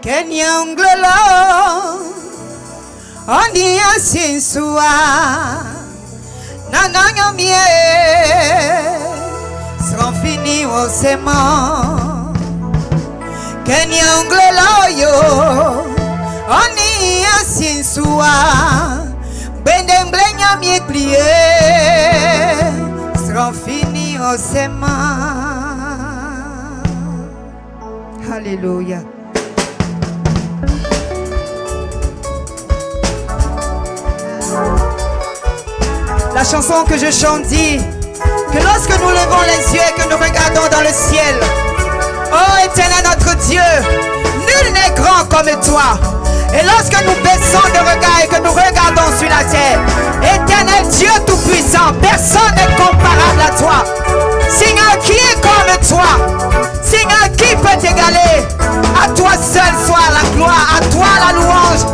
Kenyanglo Oni asinsua Nananya mie Seront finis au sément Kenyanglo yo Oni asinsua Bendemblenya mie plié Seront finis au sément. Alléluia. La chanson que je chante dit que lorsque nous levons les yeux et que nous regardons dans le ciel, oh Éternel notre Dieu, nul n'est grand comme toi. Et lorsque nous baissons de regard et que nous regardons sur la terre, Éternel Dieu Tout-Puissant, personne n'est comparable à toi. Seigneur, qui est comme toi? Seigneur, qui peut t'égaler? À toi seul soit la gloire, à toi la louange.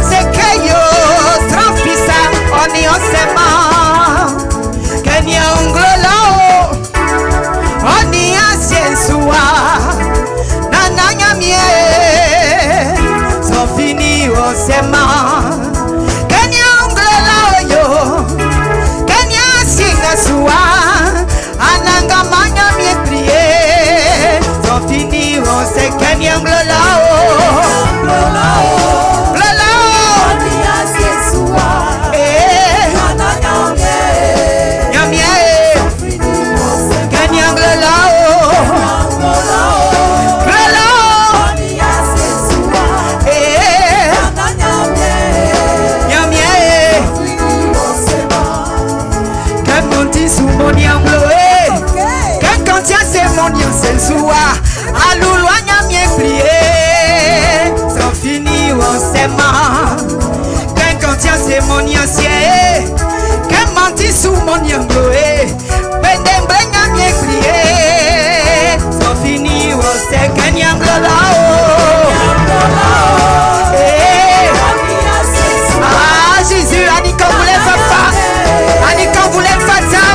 C'est que yo transfisa oni osema Kenya unglolo oni asiensua nananya mie so fini osema Kenya unglolo yo Kenya singa sua ananga manya mie priye so fini ose Kenya unglolo c'est mon ancien, qu'un menti sous mon yangloé, ben d'emblègne bien crié, sans finir au sec, un yanglolo. Ah Jésus, Annie quand vous l'êtes papa, Annie quand vous l'êtes fata,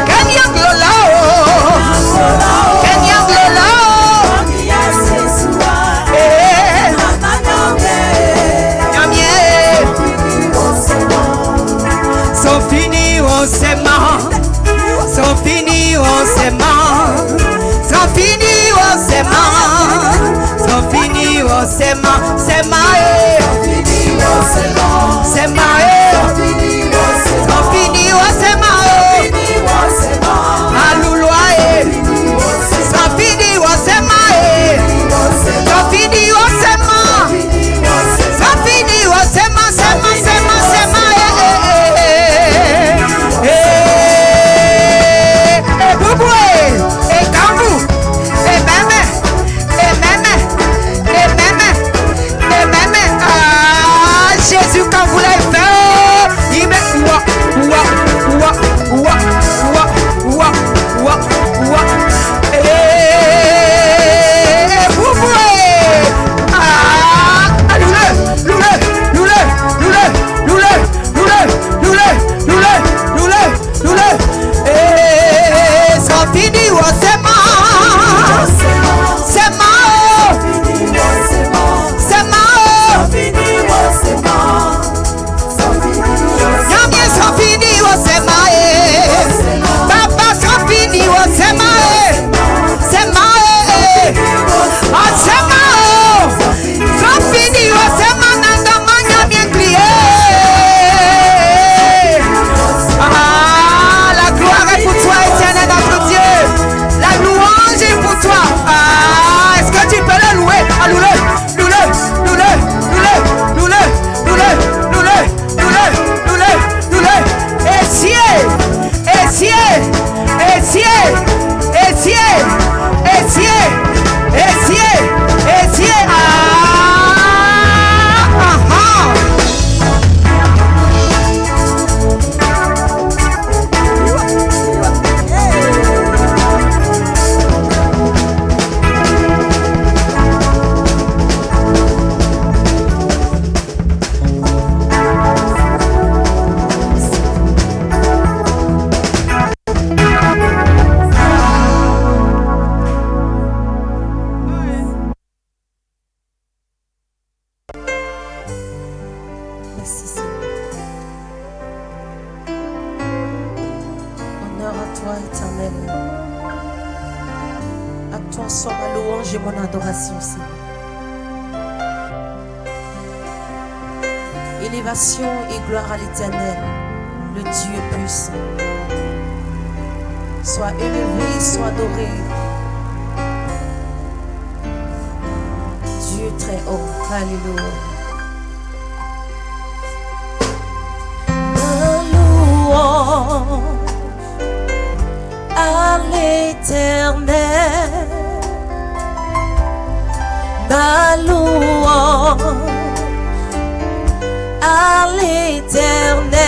qu'un yanglolo, qu'un yanglolo. Sont finis on s'aimant, sont finis on s'aimant, sont finis on s'aimant, sont finis on s'aimant, c'est maé, c'est maé, sont finis on s'aimant, allouloé, sont finis on s'aimant, sont finis on s'aimant, sont finis on s'aimant, s'aimant, s'aimant, s'aimant. Merci Seigneur. Honneur à toi, Éternel. À toi soit ma louange et mon adoration, Seigneur. Élévation et gloire à l'Éternel, le Dieu puissant. Sois élevé, sois adoré. Dieu très haut. Alléluia. À l'Éternel, ma louange à l'Éternel.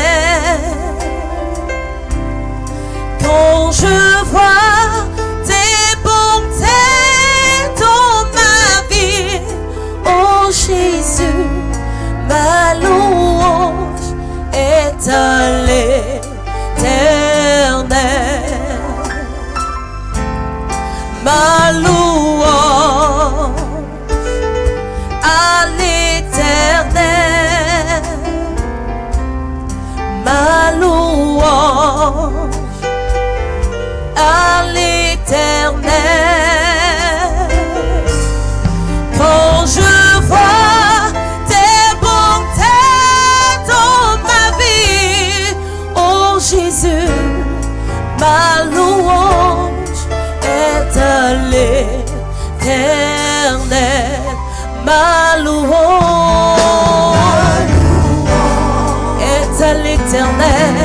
Quand je vois tes bontés dans ma vie, oh Jésus, ma louange est à l'Éternel. Ma louange à l'Éternel, ma louange à l'Éternel. Quand je vois tes bontés dans ma vie, oh Jésus, ma louange est à l'Éternel. Ma louange est à l'Éternel.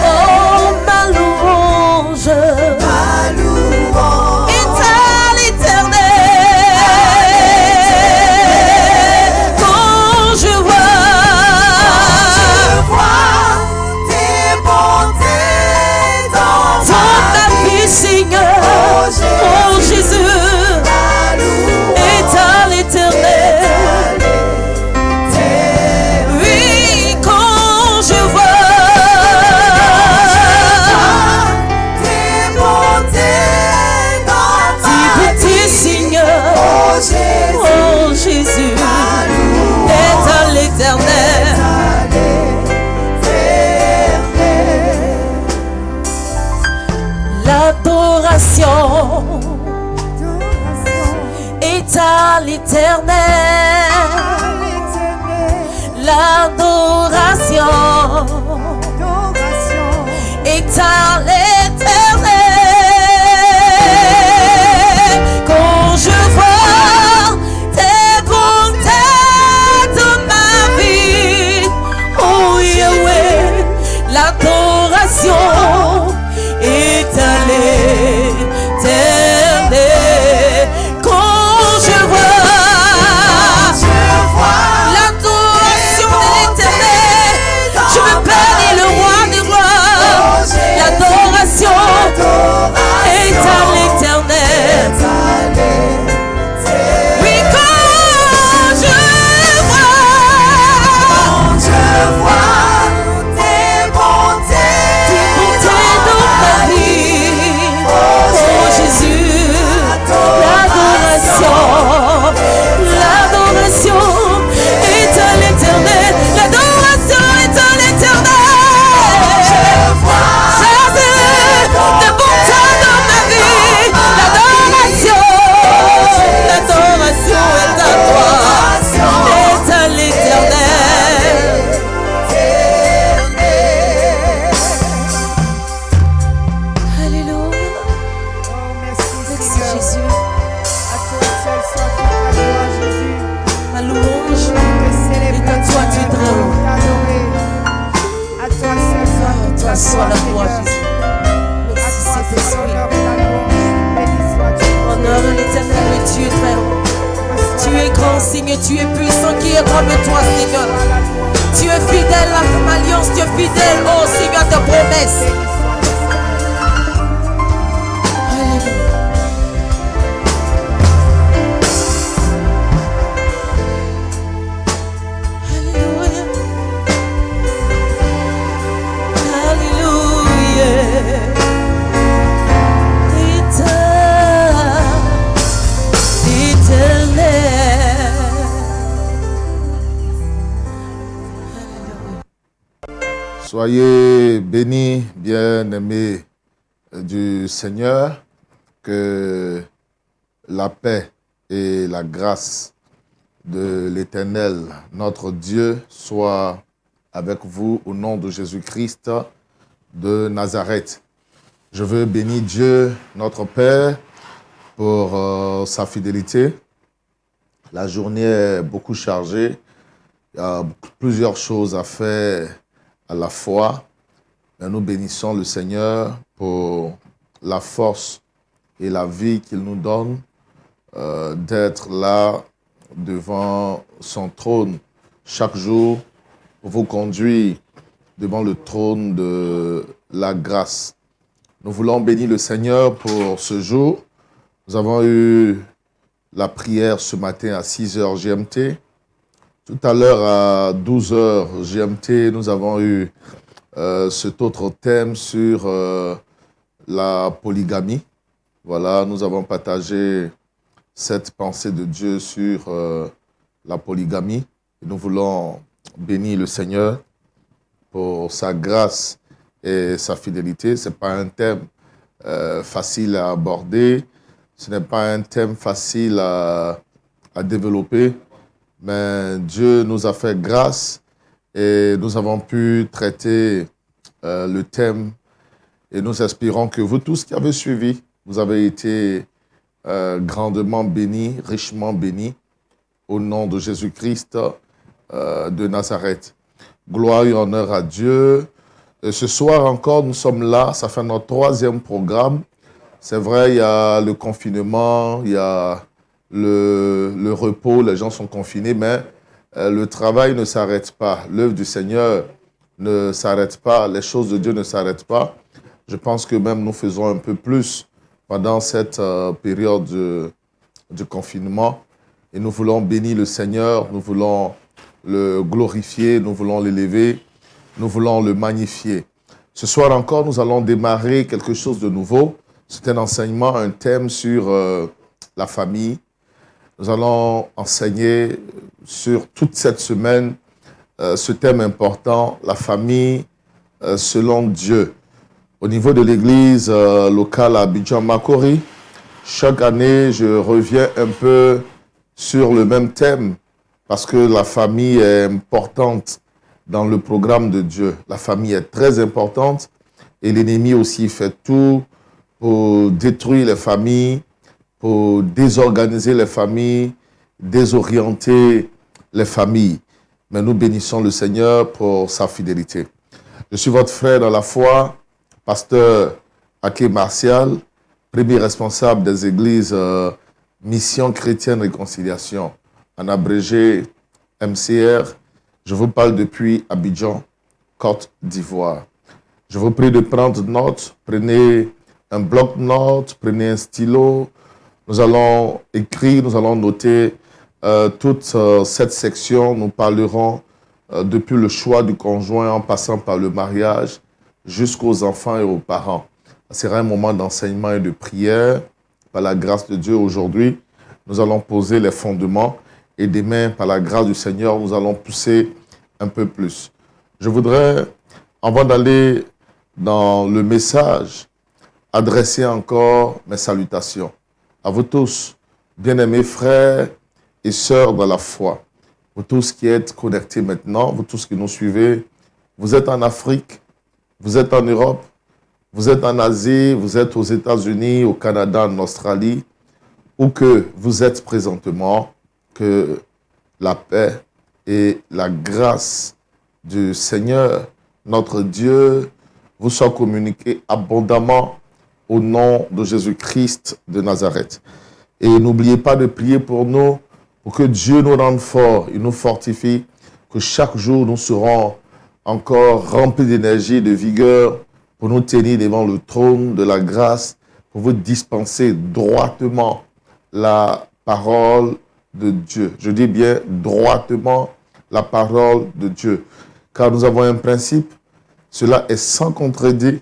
Oh, ma louange est à l'Éternel. Quand je vois tes bontés dans ma vie, Seigneur, oh Jésus, est à l'Éternel. Oui, quand je vois tes bontés dans ma vie, Seigneur, oh Jésus, est à l'Éternel. L'adoration est à l'Éternel. L'adoration est à l'Éternel. Quand je vois tes bontés dans ma vie, oh Yahweh, l'adoration est à l'Éternel. Quand je vois l'adoration de l'Éternel, je veux bénir le roi des rois. L'adoration est à l'Éternel. Oui, quand je vois tes bontés dans ma vie, oh Jésus, l'adoration est à l'Éternel. L'adoration est à l'Éternel. Jésus, tes bontés dans ma vie, l'adoration est à toi, est à l'Éternel. Alléluia. Merci Jésus. À toi seul soit toute la gloire, Jésus. Ma louange Te célébrer, est à toi, Dieu très haut. t'adorer. À toi seul soit À toute toi la soit la gloire, gloire, Seigneur. Jésus. À Merci toi soit Saint-Esprit. l'honneur et la louange. Béni sois-tu. Honneur à l'Éternel, le Dieu très haut. Tu es grand, Seigneur, tu es puissant, qui est comme toi, Seigneur. Tu es fidèle à ton alliance, tu es fidèle, oh Seigneur, à tes promesses. Alléluia. Alléluia. Alléluia. Éternel. Soyez bénis, bien-aimés du Seigneur, que la paix et la grâce de l'Éternel, notre Dieu, soit avec vous au nom de Jésus-Christ de Nazareth. Je veux bénir Dieu, notre Père, pour sa fidélité. La journée est beaucoup chargée. Il y a plusieurs choses à faire à la fois. Mais nous bénissons le Seigneur pour la force et la vie qu'il nous donne d'être là devant son trône chaque jour pour vous conduire devant le trône de la grâce. Nous voulons bénir le Seigneur pour ce jour. Nous avons eu la prière ce matin à 6h GMT. Tout à l'heure à 12h GMT, nous avons eu cet autre thème sur la polygamie. Voilà, nous avons partagé cette pensée de Dieu sur la polygamie. Et nous voulons bénir le Seigneur pour sa grâce et sa fidélité. Ce n'est pas un thème facile à aborder. Ce n'est pas un thème facile à développer. Mais Dieu nous a fait grâce et nous avons pu traiter le thème. Et nous espérons que vous tous qui avez suivi, vous avez été grandement bénis, richement bénis, au nom de Jésus-Christ de Nazareth. Gloire et honneur à Dieu. Et ce soir encore, nous sommes là, ça fait notre 3e programme. C'est vrai, il y a le confinement, il y a le repos, les gens sont confinés, mais le travail ne s'arrête pas. L'œuvre du Seigneur ne s'arrête pas, les choses de Dieu ne s'arrêtent pas. Je pense que même nous faisons un peu plus pendant cette période de confinement. Et nous voulons bénir le Seigneur, nous voulons le glorifier, nous voulons l'élever, nous voulons le magnifier. Ce soir encore, nous allons démarrer quelque chose de nouveau. C'est un enseignement, un thème sur la famille. Nous allons enseigner sur toute cette semaine ce thème important, la famille selon Dieu. Au niveau de l'église locale à Abidjan-Makori, chaque année, je reviens un peu sur le même thème parce que la famille est importante dans le programme de Dieu. La famille est très importante et l'ennemi aussi fait tout pour détruire les familles, pour désorganiser les familles, désorienter les familles. Mais nous bénissons le Seigneur pour sa fidélité. Je suis votre frère dans la foi, pasteur Aké Martial, premier responsable des églises Mission Chrétienne Réconciliation, en abrégé MCR. Je vous parle depuis Abidjan, Côte d'Ivoire. Je vous prie de prendre note, prenez un bloc-notes, prenez un stylo. Nous allons écrire, nous allons noter toute cette section. Nous parlerons depuis le choix du conjoint en passant par le mariage jusqu'aux enfants et aux parents. Ce sera un moment d'enseignement et de prière. Par la grâce de Dieu, aujourd'hui, nous allons poser les fondements et demain, par la grâce du Seigneur, nous allons pousser un peu plus. Je voudrais, avant d'aller dans le message, adresser encore mes salutations à vous tous, bien-aimés frères et sœurs dans la foi. Vous tous qui êtes connectés maintenant, vous tous qui nous suivez, vous êtes en Afrique, vous êtes en Europe, vous êtes en Asie, vous êtes aux États-Unis, au Canada, en Australie, où que vous êtes présentement, que la paix et la grâce du Seigneur, notre Dieu, vous soient communiquées abondamment au nom de Jésus-Christ de Nazareth. Et n'oubliez pas de prier pour nous, pour que Dieu nous rende forts, il nous fortifie, que chaque jour nous serons encore remplis d'énergie, de vigueur, pour nous tenir devant le trône de la grâce, pour vous dispenser droitement la parole de Dieu. Je dis bien droitement la parole de Dieu. Car nous avons un principe, cela est sans contredit.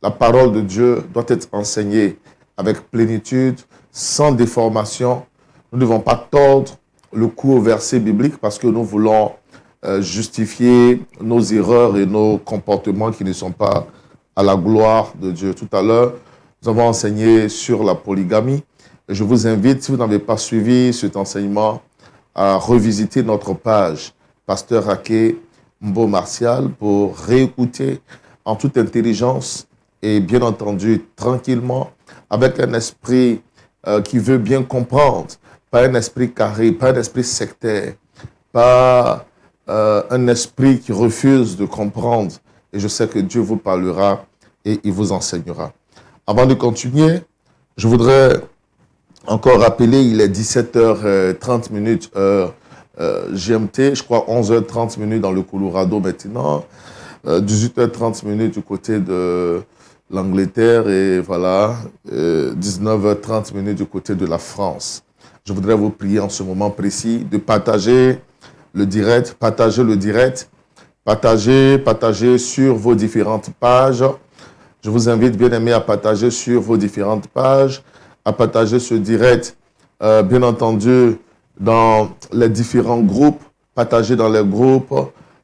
La parole de Dieu doit être enseignée avec plénitude, sans déformation. Nous ne devons pas tordre le cou au verset biblique parce que nous voulons justifier nos erreurs et nos comportements qui ne sont pas à la gloire de Dieu. Tout à l'heure, nous avons enseigné sur la polygamie. Et je vous invite, si vous n'avez pas suivi cet enseignement, à revisiter notre page Pasteur Ake Mbo Martial pour réécouter en toute intelligence et bien entendu tranquillement, avec un esprit qui veut bien comprendre, pas un esprit carré, pas un esprit sectaire, pas un esprit qui refuse de comprendre. Et je sais que Dieu vous parlera et il vous enseignera. Avant de continuer, je voudrais encore rappeler, il est 17h30 GMT, je crois 11h30 dans le Colorado maintenant, 18h30 du côté de l'Angleterre et voilà, 19h30 du côté de la France. Je voudrais vous prier en ce moment précis de partager le direct, partagez sur vos différentes pages. Je vous invite, bien aimé, à partager sur vos différentes pages, à partager ce direct, bien entendu, dans les différents groupes, partager dans les groupes,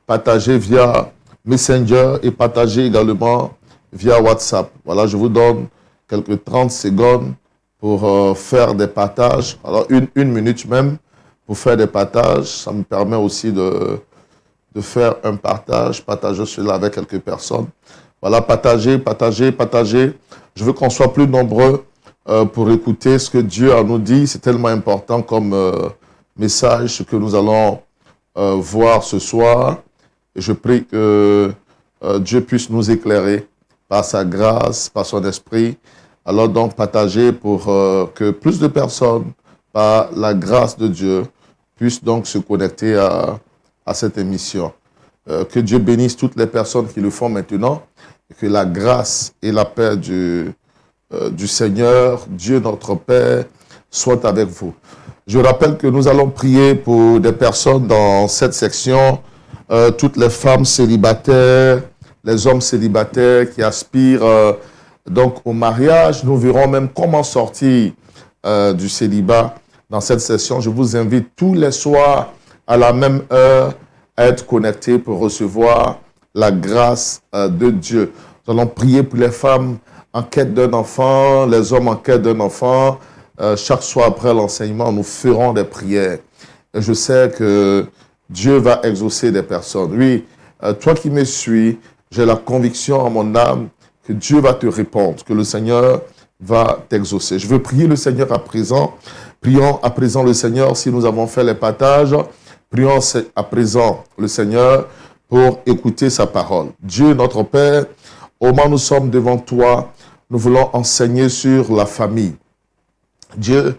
partager via Messenger et partager également via WhatsApp. Voilà, je vous donne quelques 30 secondes pour faire des partages. Alors, une minute même pour faire des partages. Ça me permet aussi de faire un partager cela avec quelques personnes. Voilà, partagez. Je veux qu'on soit plus nombreux pour écouter ce que Dieu a nous dit. C'est tellement important comme message, ce que nous allons voir ce soir. Et je prie que Dieu puisse nous éclairer par sa grâce, par son esprit. Alors donc, partagez pour que plus de personnes, par la grâce de Dieu, puissent donc se connecter à cette émission. Que Dieu bénisse toutes les personnes qui le font maintenant. Et que la grâce et la paix du Seigneur, Dieu notre Père, soient avec vous. Je rappelle que nous allons prier pour des personnes dans cette section, toutes les femmes célibataires, les hommes célibataires qui aspirent donc au mariage. Nous verrons même comment sortir du célibat dans cette session. Je vous invite tous les soirs à la même heure à être connectés pour recevoir la grâce de Dieu. Nous allons prier pour les femmes en quête d'un enfant, les hommes en quête d'un enfant. Chaque soir après l'enseignement, nous ferons des prières. Et je sais que Dieu va exaucer des personnes. Oui, toi qui me suis, j'ai la conviction en mon âme que Dieu va te répondre, que le Seigneur va t'exaucer. Je veux prier le Seigneur à présent. Prions à présent le Seigneur si nous avons fait les partages. Prions à présent le Seigneur pour écouter sa parole. Dieu, notre Père, au moment où nous sommes devant toi, nous voulons enseigner sur la famille. Dieu,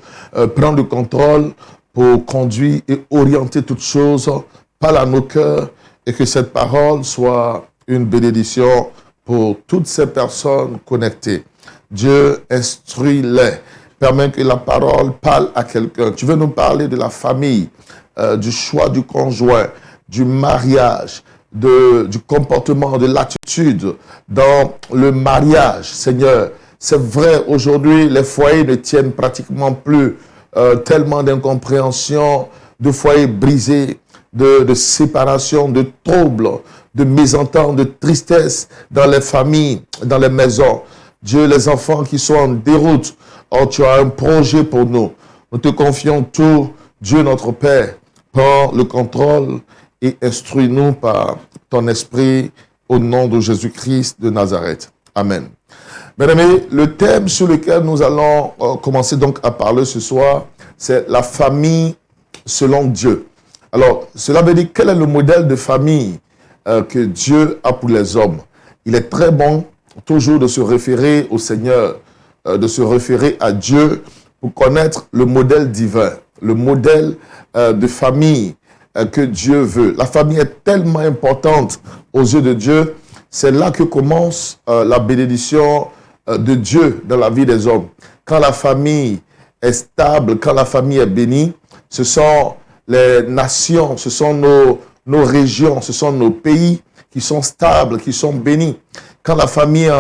prend le contrôle pour conduire et orienter toutes choses par nos cœurs et que cette parole soit une bénédiction pour toutes ces personnes connectées. Dieu, instruis-les. Permets que la parole parle à quelqu'un. Tu veux nous parler de la famille, du choix du conjoint, du mariage, du comportement, de l'attitude dans le mariage, Seigneur. C'est vrai, aujourd'hui, les foyers ne tiennent pratiquement plus, tellement d'incompréhension, de foyers brisés, de séparation, de troubles, de mésententes, de tristesse dans les familles, dans les maisons. Dieu, les enfants qui sont en déroute, oh, tu as un projet pour nous. Nous te confions tout, Dieu notre Père. Prends le contrôle et instruis-nous par ton esprit au nom de Jésus-Christ de Nazareth. Amen. Mesdames et messieurs, le thème sur lequel nous allons commencer donc à parler ce soir, c'est la famille selon Dieu. Alors, cela veut dire quel est le modèle de famille que Dieu a pour les hommes. Il est très bon toujours de se référer au Seigneur, de se référer à Dieu pour connaître le modèle divin, le modèle de famille que Dieu veut. La famille est tellement importante aux yeux de Dieu. C'est là que commence la bénédiction de Dieu dans la vie des hommes. Quand la famille est stable, quand la famille est bénie, ce sont les nations, ce sont nos régions, ce sont nos pays qui sont stables, qui sont bénis. Quand la famille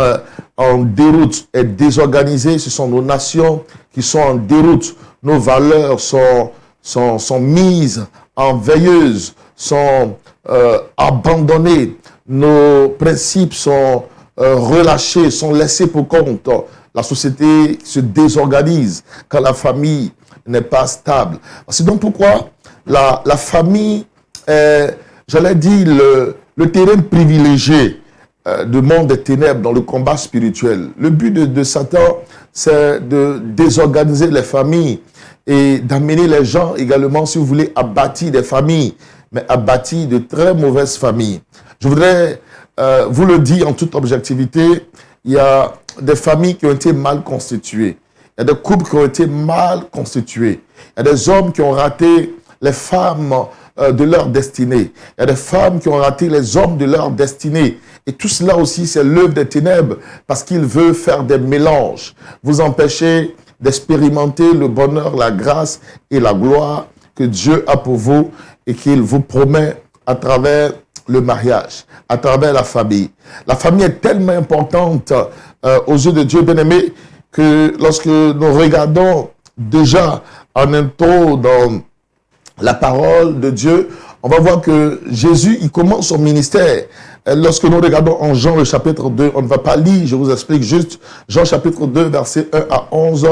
en déroute est désorganisée, ce sont nos nations qui sont en déroute. Nos valeurs sont sont mises en veilleuse, sont abandonnées. Nos principes sont relâchés, sont laissés pour compte. La société se désorganise quand la famille n'est pas stable. C'est donc pourquoi la famille est, j'allais dire, le terrain privilégié du monde des ténèbres dans le combat spirituel. Le but de Satan, c'est de désorganiser les familles et d'amener les gens également, si vous voulez, à bâtir des familles, mais à bâtir de très mauvaises familles. Je voudrais vous le dire en toute objectivité, il y a des familles qui ont été mal constituées. Il y a des couples qui ont été mal constitués. Il y a des hommes qui ont raté les femmes de leur destinée. Il y a des femmes qui ont raté les hommes de leur destinée. Et tout cela aussi, c'est l'œuvre des ténèbres parce qu'il veut faire des mélanges. Vous empêcher d'expérimenter le bonheur, la grâce et la gloire que Dieu a pour vous et qu'il vous promet à travers le mariage, à travers la famille. La famille est tellement importante aux yeux de Dieu, bien-aimé, que lorsque nous regardons déjà en intro dans la parole de Dieu, on va voir que Jésus, il commence son ministère. Lorsque nous regardons en Jean le chapitre 2, on ne va pas lire, je vous explique juste, Jean chapitre 2, versets 1 à 11,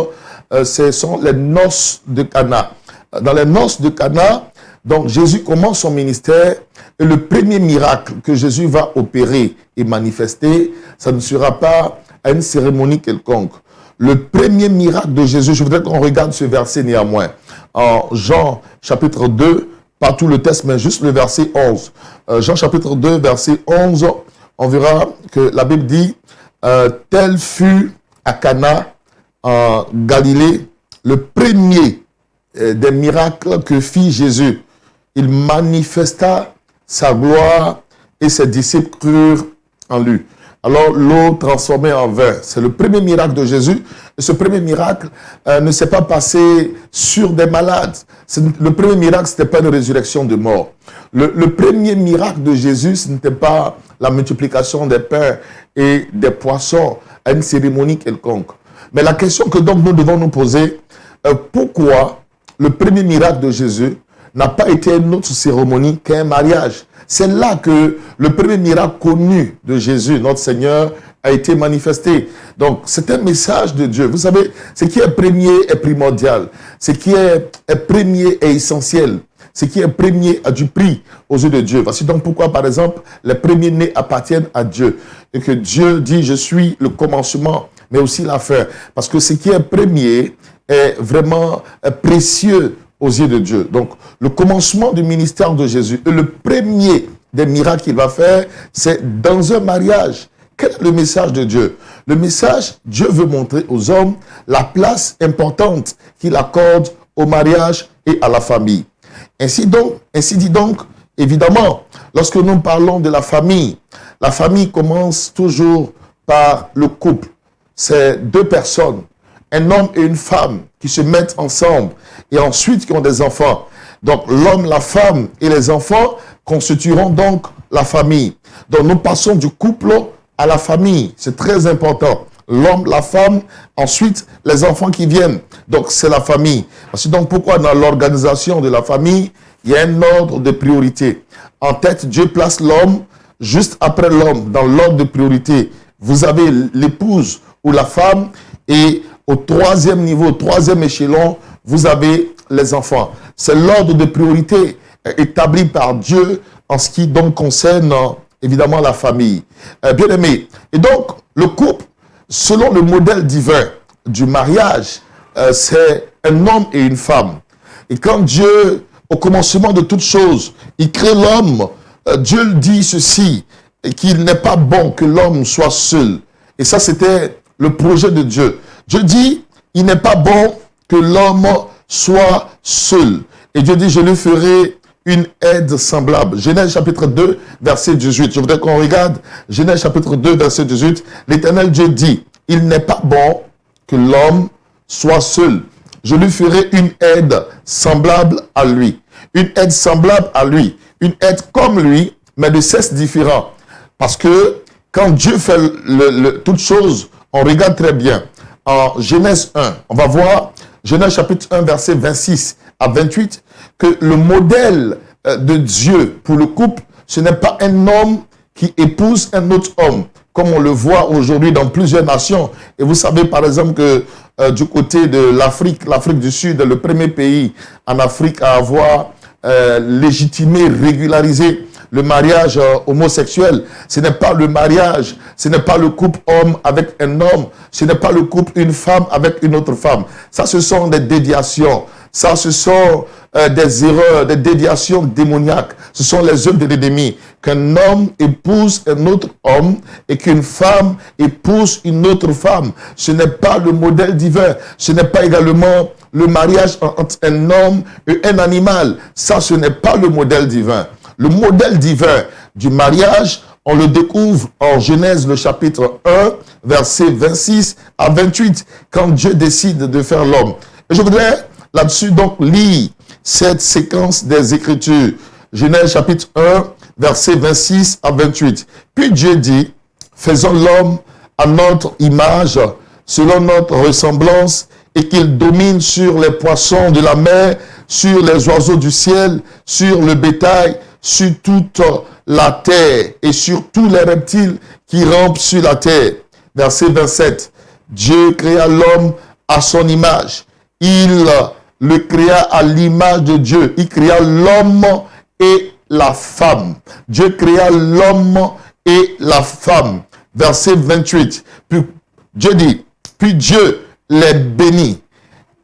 ce sont les noces de Cana. Dans les noces de Cana, donc Jésus commence son ministère et le premier miracle que Jésus va opérer et manifester, ça ne sera pas à une cérémonie quelconque. Le premier miracle de Jésus, je voudrais qu'on regarde ce verset néanmoins. En Jean chapitre 2, pas tout le texte, mais juste le verset 11. Jean chapitre 2, verset 11, on verra que la Bible dit « Tel fut à Cana, en Galilée, le premier des miracles que fit Jésus. Il manifesta sa gloire et ses disciples crurent en lui. » Alors, l'eau transformée en vin, c'est le premier miracle de Jésus. Et ce premier miracle ne s'est pas passé sur des malades. Le premier miracle, ce n'était pas une résurrection de mort. Le premier miracle de Jésus, ce n'était pas la multiplication des pains et des poissons à une cérémonie quelconque. Mais la question que donc nous devons nous poser, pourquoi le premier miracle de Jésus n'a pas été une autre cérémonie qu'un mariage? C'est là que le premier miracle connu de Jésus, notre Seigneur, a été manifesté. Donc, c'est un message de Dieu. Vous savez, ce qui est premier est primordial. Ce qui est premier est essentiel. Ce qui est premier a du prix aux yeux de Dieu. Voici donc pourquoi, par exemple, les premiers-nés appartiennent à Dieu. Et que Dieu dit, je suis le commencement, mais aussi la fin. Parce que ce qui est premier est vraiment précieux aux yeux de Dieu. Donc, le commencement du ministère de Jésus et le premier des miracles qu'il va faire, c'est dans un mariage. Quel est le message de Dieu? Le message, Dieu veut montrer aux hommes la place importante qu'il accorde au mariage et à la famille. Ainsi dit donc, évidemment, lorsque nous parlons de la famille commence toujours par le couple. C'est deux personnes, un homme et une femme qui se mettent ensemble et ensuite qui ont des enfants. Donc l'homme, la femme et les enfants constitueront donc la famille. Donc nous passons du couple à la famille. C'est très important. L'homme, la femme, ensuite les enfants qui viennent. Donc c'est la famille. C'est donc pourquoi dans l'organisation de la famille, il y a un ordre de priorité. En tête, Dieu place l'homme. Juste après l'homme, dans l'ordre de priorité, vous avez l'épouse ou la femme et au troisième niveau, troisième échelon, vous avez les enfants. C'est l'ordre de priorité établi par Dieu en ce qui donc concerne évidemment la famille. Bien aimé. Et donc, le couple, selon le modèle divin du mariage, c'est un homme et une femme. Et quand Dieu, au commencement de toutes choses, il crée l'homme, Dieu dit ceci, qu'il n'est pas bon que l'homme soit seul. Et ça, c'était le projet de Dieu. Dieu dit, il n'est pas bon que l'homme soit seul. Et Dieu dit, je lui ferai une aide semblable. Genèse chapitre 2, verset 18. Je voudrais qu'on regarde Genèse chapitre 2, verset 18. L'Éternel Dieu dit, il n'est pas bon que l'homme soit seul. Je lui ferai une aide semblable à lui. Une aide semblable à lui. Une aide comme lui, mais de sexe différent. Parce que quand Dieu fait toutes choses, on regarde très bien. En Genèse 1, on va voir Genèse chapitre 1, verset 26 à 28, que le modèle de Dieu pour le couple, ce n'est pas un homme qui épouse un autre homme, comme on le voit aujourd'hui dans plusieurs nations. Et vous savez par exemple que du côté de l'Afrique du Sud, le premier pays en Afrique à avoir légitimé, régularisé le mariage homosexuel. Ce n'est pas le mariage, ce n'est pas le couple homme avec un homme, ce n'est pas le couple une femme avec une autre femme. Ça, ce sont des déviations. Ça, ce sont des erreurs, des déviations démoniaques. Ce sont les œuvres de l'ennemi. Qu'un homme épouse un autre homme et qu'une femme épouse une autre femme. Ce n'est pas le modèle divin. Ce n'est pas également le mariage entre un homme et un animal. Ça, ce n'est pas le modèle divin. Le modèle divin du mariage, on le découvre en Genèse, le chapitre 1, versets 26 à 28, quand Dieu décide de faire l'homme. Et je voudrais là-dessus donc lire cette séquence des Écritures. Genèse chapitre 1, versets 26 à 28. Puis Dieu dit, faisons l'homme à notre image, selon notre ressemblance, et qu'il domine sur les poissons de la mer, sur les oiseaux du ciel, sur le bétail, sur toute la terre et sur tous les reptiles qui rampent sur la terre. Verset 27. Dieu créa l'homme à son image. Il le créa à l'image de Dieu. Il créa l'homme et la femme. Dieu créa l'homme et la femme. Verset 28. Puis Dieu dit, puis Dieu les bénit.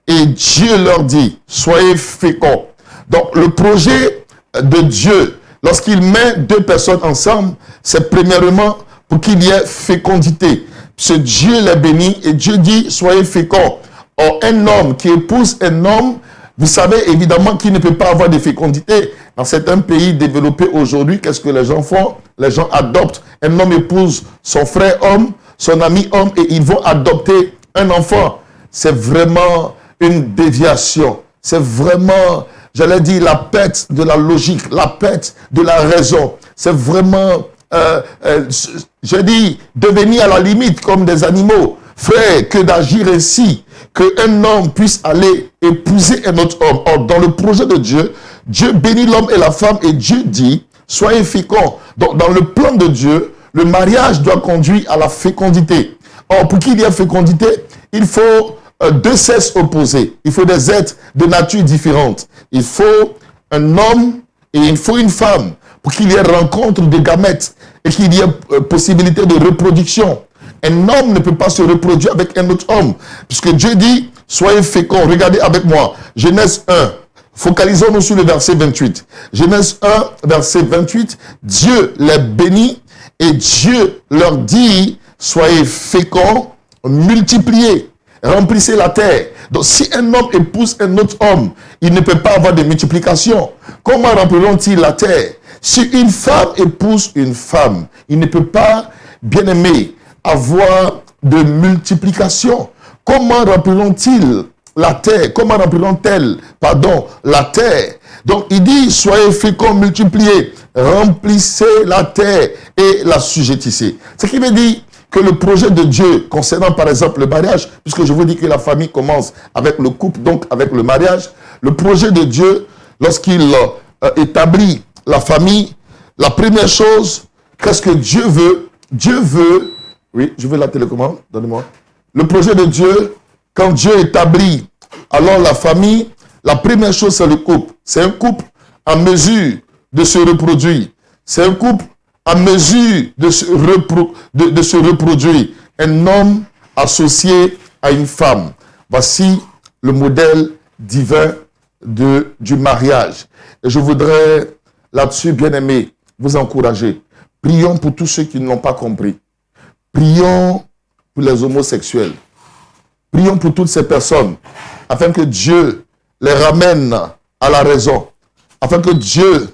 Et Dieu leur dit, soyez féconds. Donc le projet de Dieu, lorsqu'il met deux personnes ensemble, c'est premièrement pour qu'il y ait fécondité. Ce Dieu les bénit et Dieu dit, soyez féconds. Or, un homme qui épouse un homme, vous savez évidemment qu'il ne peut pas avoir de fécondité. Dans certains pays développés aujourd'hui, qu'est-ce que les gens font? Les gens adoptent. Un homme épouse son frère homme, son ami homme, et ils vont adopter un enfant. C'est vraiment une déviation. C'est vraiment, j'allais dire, la perte de la logique, la perte de la raison. C'est vraiment, je dis, devenir à la limite comme des animaux. Frère, que d'agir ainsi, qu'un homme puisse aller épouser un autre homme. Or, dans le projet de Dieu, Dieu bénit l'homme et la femme et Dieu dit, soyez féconds. Donc, dans le plan de Dieu, le mariage doit conduire à la fécondité. Or, pour qu'il y ait fécondité, il faut deux sexes opposés. Il faut des êtres de nature différente. Il faut un homme et il faut une femme pour qu'il y ait rencontre de gamètes et qu'il y ait possibilité de reproduction. Un homme ne peut pas se reproduire avec un autre homme. Puisque Dieu dit, soyez féconds. Regardez avec moi. Genèse 1. Focalisons-nous sur le verset 28. Genèse 1, verset 28. Dieu les bénit et Dieu leur dit, soyez féconds, multipliez, remplissez la terre. Donc si un homme épouse un autre homme, il ne peut pas avoir de multiplication. Comment rempliront-ils la terre? Si une femme épouse une femme, il ne peut pas, bien aimé, avoir de multiplication. Comment rempliront-ils la terre? Comment rempliront-elles, la terre? Donc il dit, soyez féconds, multipliez, remplissez la terre et la sujettissez. Ce qui veut dire que le projet de Dieu concernant par exemple le mariage, puisque je vous dis que la famille commence avec le couple, donc avec le mariage, le projet de Dieu, lorsqu'il établit la famille, la première chose, qu'est-ce que Dieu veut? Dieu veut, oui, je veux la télécommande, donnez-moi. Le projet de Dieu, quand Dieu établit alors la famille, la première chose c'est le couple. C'est un couple en mesure de se reproduire. C'est un couple en mesure de se reproduire. Un homme associé à une femme. Voici le modèle divin du mariage. Et je voudrais là-dessus, bien aimé, vous encourager. Prions pour tous ceux qui ne l'ont pas compris. Prions pour les homosexuels. Prions pour toutes ces personnes, afin que Dieu les ramène à la raison, afin que Dieu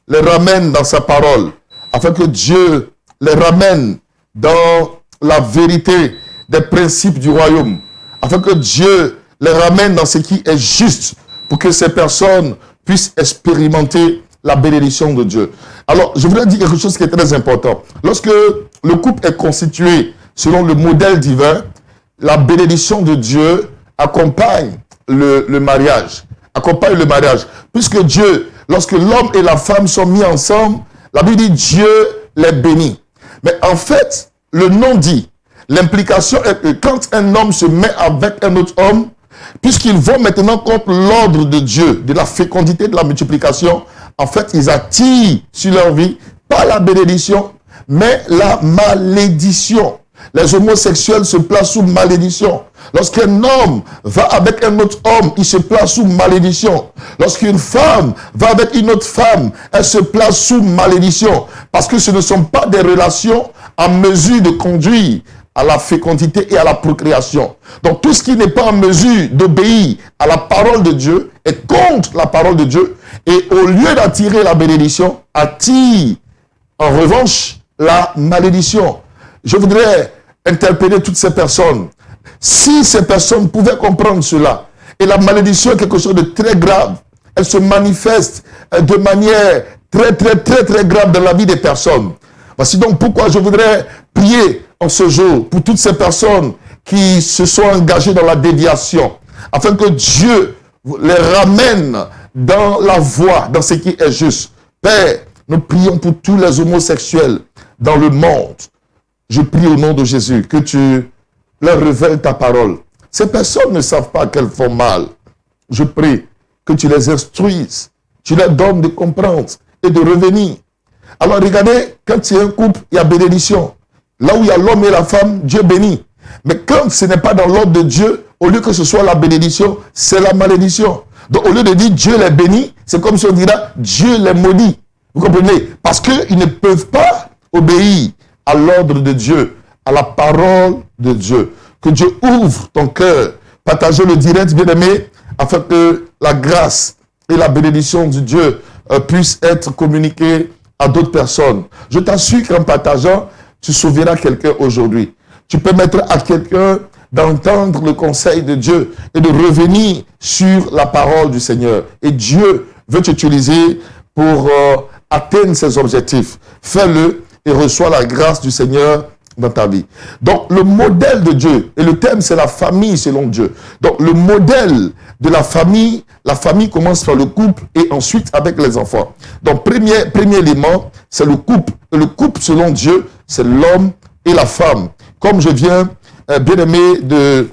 les ramène dans sa parole, afin que Dieu les ramène dans la vérité des principes du royaume, afin que Dieu les ramène dans ce qui est juste, pour que ces personnes puissent expérimenter la bénédiction de Dieu. Alors, je voudrais dire quelque chose qui est très important. Lorsque le couple est constitué selon le modèle divin, la bénédiction de Dieu accompagne le mariage. accompagne le mariage. Puisque Dieu, lorsque l'homme et la femme sont mis ensemble, la Bible dit Dieu les bénit. Mais en fait, le nom dit, l'implication est que quand un homme se met avec un autre homme, puisqu'ils vont maintenant contre l'ordre de Dieu, de la fécondité, de la multiplication, en fait, ils attirent sur leur vie, pas la bénédiction, mais la malédiction. Les homosexuels se placent sous malédiction. Lorsqu'un homme va avec un autre homme, il se place sous malédiction. Lorsqu'une femme va avec une autre femme, elle se place sous malédiction. Parce que ce ne sont pas des relations en mesure de conduire à la fécondité et à la procréation. Donc tout ce qui n'est pas en mesure d'obéir à la parole de Dieu est contre la parole de Dieu. Et au lieu d'attirer la bénédiction, attire en revanche la malédiction. Je voudrais interpeller toutes ces personnes. Si ces personnes pouvaient comprendre cela, et la malédiction est quelque chose de très grave, elle se manifeste de manière très grave dans la vie des personnes. Voici donc pourquoi je voudrais prier en ce jour pour toutes ces personnes qui se sont engagées dans la déviation, afin que Dieu les ramène dans la voie, dans ce qui est juste. Père, nous prions pour tous les homosexuels dans le monde. Je prie au nom de Jésus que tu leur révèles ta parole. Ces personnes ne savent pas qu'elles font mal. Je prie que tu les instruises, tu leur donnes de comprendre et de revenir. Alors regardez, quand il y a un couple, il y a bénédiction. Là où il y a l'homme et la femme, Dieu bénit. Mais quand ce n'est pas dans l'ordre de Dieu, au lieu que ce soit la bénédiction, c'est la malédiction. Donc au lieu de dire Dieu les bénit, c'est comme si on dira Dieu les maudit. Vous comprenez? Parce qu'ils ne peuvent pas obéir à l'ordre de Dieu, à la parole de Dieu. Que Dieu ouvre ton cœur. Partagez le direct, bien-aimé, afin que la grâce et la bénédiction de Dieu puissent être communiquées à d'autres personnes. Je t'assure qu'en partageant, tu sauveras quelqu'un aujourd'hui. Tu permettras à quelqu'un d'entendre le conseil de Dieu et de revenir sur la parole du Seigneur. Et Dieu veut t'utiliser pour atteindre ses objectifs. Fais-le et reçois la grâce du Seigneur dans ta vie. Donc, le modèle de Dieu, et le thème, c'est la famille selon Dieu. Donc, le modèle de la famille commence par le couple et ensuite avec les enfants. Donc, premier élément, c'est le couple. Et le couple selon Dieu, c'est l'homme et la femme. Comme je viens, bien aimé, de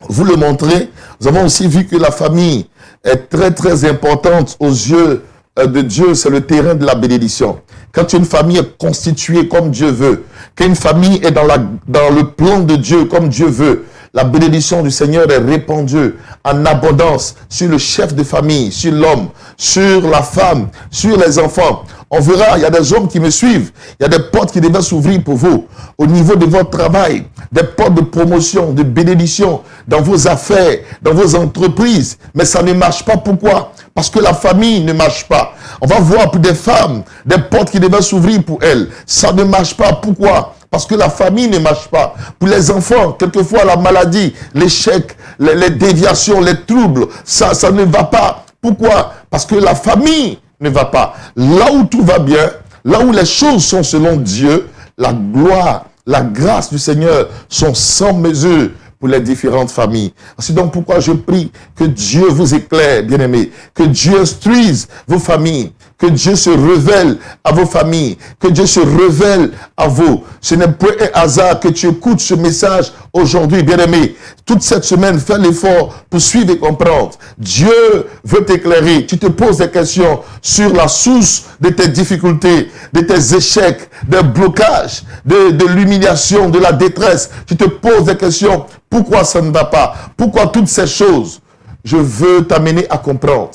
vous le montrer, nous avons aussi vu que la famille est très importante aux yeux de Dieu, c'est le terrain de la bénédiction. Quand une famille est constituée comme Dieu veut, quand une famille est dans le plan de Dieu comme Dieu veut, la bénédiction du Seigneur est répandue en abondance sur le chef de famille, sur l'homme, sur la femme, sur les enfants. On verra, il y a des hommes qui me suivent, il y a des portes qui devaient s'ouvrir pour vous, au niveau de votre travail, des portes de promotion, de bénédiction, dans vos affaires, dans vos entreprises. Mais ça ne marche pas. Pourquoi? Parce que la famille ne marche pas. On va voir pour des femmes, des portes qui devaient s'ouvrir pour elles. Ça ne marche pas. Pourquoi? Parce que la famille ne marche pas. Pour les enfants, quelquefois la maladie, l'échec, les déviations, les troubles, ça ne va pas. Pourquoi? Parce que la famille ne va pas. Là où tout va bien, là où les choses sont selon Dieu, la gloire, la grâce du Seigneur sont sans mesure pour les différentes familles. C'est donc pourquoi je prie que Dieu vous éclaire, bien-aimés, que Dieu instruise vos familles, que Dieu se révèle à vos familles, que Dieu se révèle à vous. Ce n'est pas un hasard que tu écoutes ce message aujourd'hui, bien-aimé. Toute cette semaine, fais l'effort pour suivre et comprendre. Dieu veut t'éclairer. Tu te poses des questions sur la source de tes difficultés, de tes échecs, des blocages, de l'humiliation, de la détresse. Tu te poses des questions. Pourquoi ça ne va pas? Pourquoi toutes ces choses? Je veux t'amener à comprendre.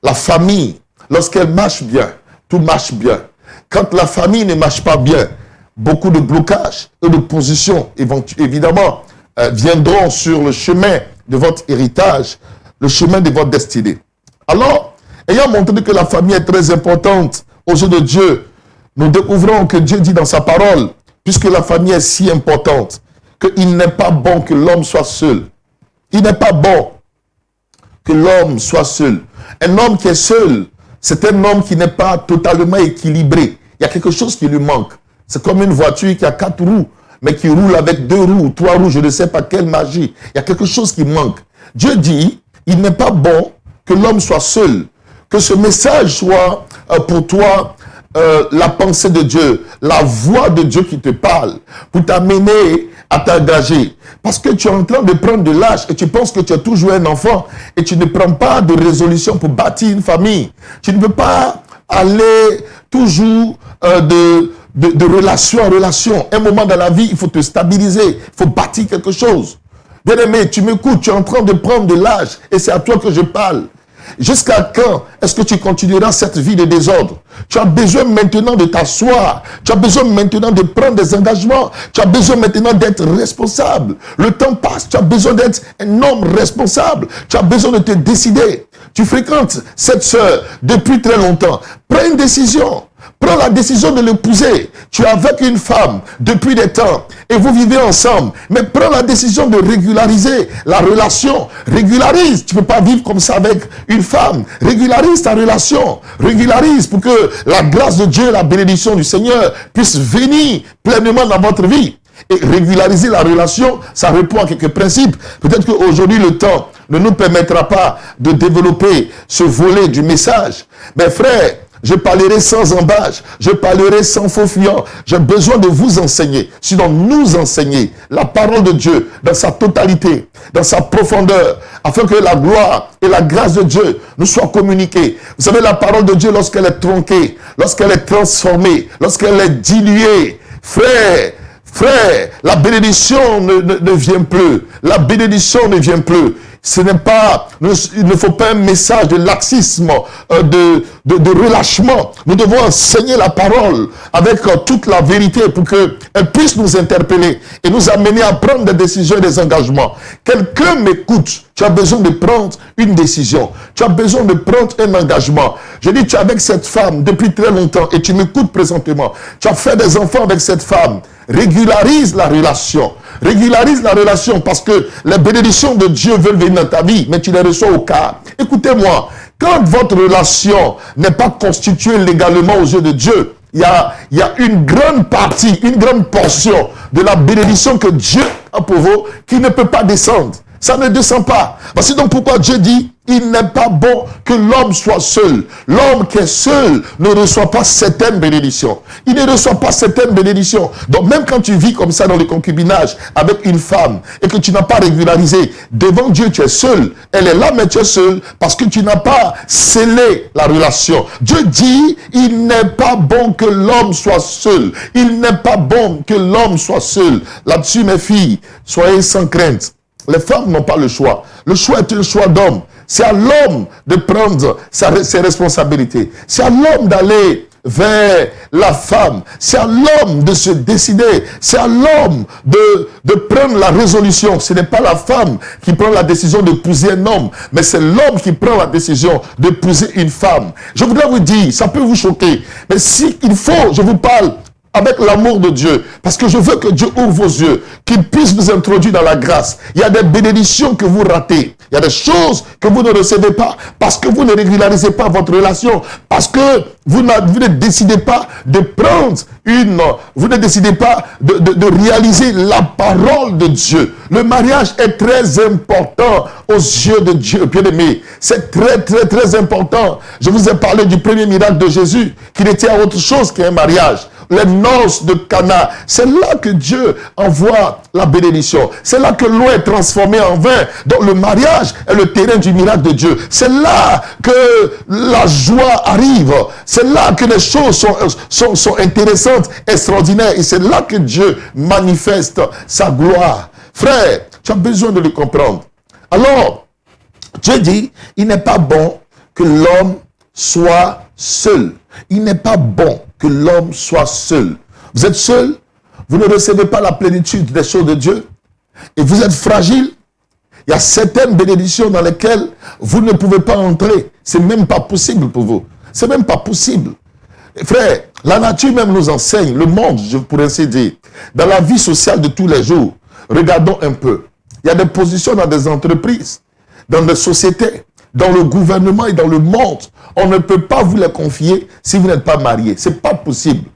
La famille, lorsqu'elle marche bien, tout marche bien. Quand la famille ne marche pas bien, beaucoup de blocages et de positions, évidemment, viendront sur le chemin de votre héritage, le chemin de votre destinée. Alors, ayant montré que la famille est très importante aux yeux de Dieu, nous découvrons que Dieu dit dans sa parole, puisque la famille est si importante, qu'il n'est pas bon que l'homme soit seul. Il n'est pas bon que l'homme soit seul. Un homme qui est seul, c'est un homme qui n'est pas totalement équilibré. Il y a quelque chose qui lui manque. C'est comme une voiture qui a 4 roues, mais qui roule avec 2 roues, 3 roues, je ne sais pas quelle magie. Il y a quelque chose qui manque. Dieu dit, il n'est pas bon que l'homme soit seul. Que ce message soit pour toi la pensée de Dieu, la voix de Dieu qui te parle, pour t'amener à t'engager. Parce que tu es en train de prendre de l'âge et tu penses que tu es toujours un enfant et tu ne prends pas de résolution pour bâtir une famille. Tu ne peux pas aller toujours de relation en relation. Un moment dans la vie, il faut te stabiliser, il faut bâtir quelque chose. Bien-aimé, tu m'écoutes, tu es en train de prendre de l'âge et c'est à toi que je parle. Jusqu'à quand est-ce que tu continueras cette vie de désordre? Tu as besoin maintenant de t'asseoir. Tu as besoin maintenant de prendre des engagements. Tu as besoin maintenant d'être responsable. Le temps passe. Tu as besoin d'être un homme responsable. Tu as besoin de te décider. Tu fréquentes cette sœur depuis très longtemps. Prends une décision. Prends la décision de l'épouser. Tu es avec une femme depuis des temps et vous vivez ensemble. Mais prends la décision de régulariser la relation. Régularise. Tu ne peux pas vivre comme ça avec une femme. Régularise ta relation. Régularise pour que la grâce de Dieu, la bénédiction du Seigneur puisse venir pleinement dans votre vie. Et régulariser la relation, ça répond à quelques principes. Peut-être qu'aujourd'hui, le temps ne nous permettra pas de développer ce volet du message. Mais frère, je parlerai sans embâche, je parlerai sans faux fuyant. J'ai besoin de vous enseigner, sinon nous enseigner la parole de Dieu dans sa totalité, dans sa profondeur, afin que la gloire et la grâce de Dieu nous soient communiquées. Vous savez, la parole de Dieu, lorsqu'elle est tronquée, lorsqu'elle est transformée, lorsqu'elle est diluée, frère, la bénédiction ne vient plus. La bénédiction ne vient plus. Il ne faut pas un message de laxisme, de relâchement. Nous devons enseigner la parole avec toute la vérité pour qu'elle puisse nous interpeller et nous amener à prendre des décisions et des engagements. Quelqu'un m'écoute, tu as besoin de prendre une décision. Tu as besoin de prendre un engagement. Je dis, tu es avec cette femme depuis très longtemps et tu m'écoutes présentement. Tu as fait des enfants avec cette femme. Régularise la relation. Régularise la relation parce que les bénédictions de Dieu veulent venir dans ta vie, mais tu les reçois au cas. Écoutez-moi, quand votre relation n'est pas constituée légalement aux yeux de Dieu, il y a une grande partie, une grande portion de la bénédiction que Dieu a pour vous qui ne peut pas descendre. Ça ne descend pas. Voici donc pourquoi Dieu dit, il n'est pas bon que l'homme soit seul. L'homme qui est seul ne reçoit pas certaines bénédictions. Il ne reçoit pas certaines bénédictions. Donc même quand tu vis comme ça dans le concubinage avec une femme et que tu n'as pas régularisé, devant Dieu tu es seul. Elle est là mais tu es seul parce que tu n'as pas scellé la relation. Dieu dit, il n'est pas bon que l'homme soit seul. Il n'est pas bon que l'homme soit seul. Là-dessus mes filles, soyez sans crainte. Les femmes n'ont pas le choix. Le choix est un choix d'homme. C'est à l'homme de prendre ses responsabilités. C'est à l'homme d'aller vers la femme. C'est à l'homme de se décider. C'est à l'homme de prendre la résolution. Ce n'est pas la femme qui prend la décision d'épouser un homme, mais c'est l'homme qui prend la décision d'épouser une femme. Je voudrais vous dire, ça peut vous choquer, mais si il faut, je vous parle avec l'amour de Dieu, parce que je veux que Dieu ouvre vos yeux, qu'il puisse vous introduire dans la grâce. Il y a des bénédictions que vous ratez. Il y a des choses que vous ne recevez pas parce que vous ne régularisez pas votre relation, parce que vous ne décidez pas de prendre vous ne décidez pas de réaliser la parole de Dieu. Le mariage est très important aux yeux de Dieu, bien-aimé. C'est très, très, très important. Je vous ai parlé du premier miracle de Jésus, qui n'était autre chose qu'un mariage. Les noces de Cana, c'est là que Dieu envoie la bénédiction. C'est là que l'eau est transformée en vin. Donc le mariage est le terrain du miracle de Dieu. C'est là que la joie arrive. C'est là que les choses sont intéressantes, extraordinaires. Et c'est là que Dieu manifeste sa gloire. Frère, tu as besoin de le comprendre. Alors, Dieu dit, il n'est pas bon que l'homme soit seul. Il n'est pas bon que l'homme soit seul. Vous êtes seul, vous ne recevez pas la plénitude des choses de Dieu et vous êtes fragile. Il y a certaines bénédictions dans lesquelles vous ne pouvez pas entrer. C'est même pas possible pour vous. C'est même pas possible. Frère, la nature même nous enseigne, le monde, je pourrais ainsi dire, dans la vie sociale de tous les jours. Regardons un peu. Il y a des positions dans des entreprises, dans des sociétés, dans le gouvernement et dans le monde. On ne peut pas vous les confier si vous n'êtes pas marié. Ce n'est pas possible.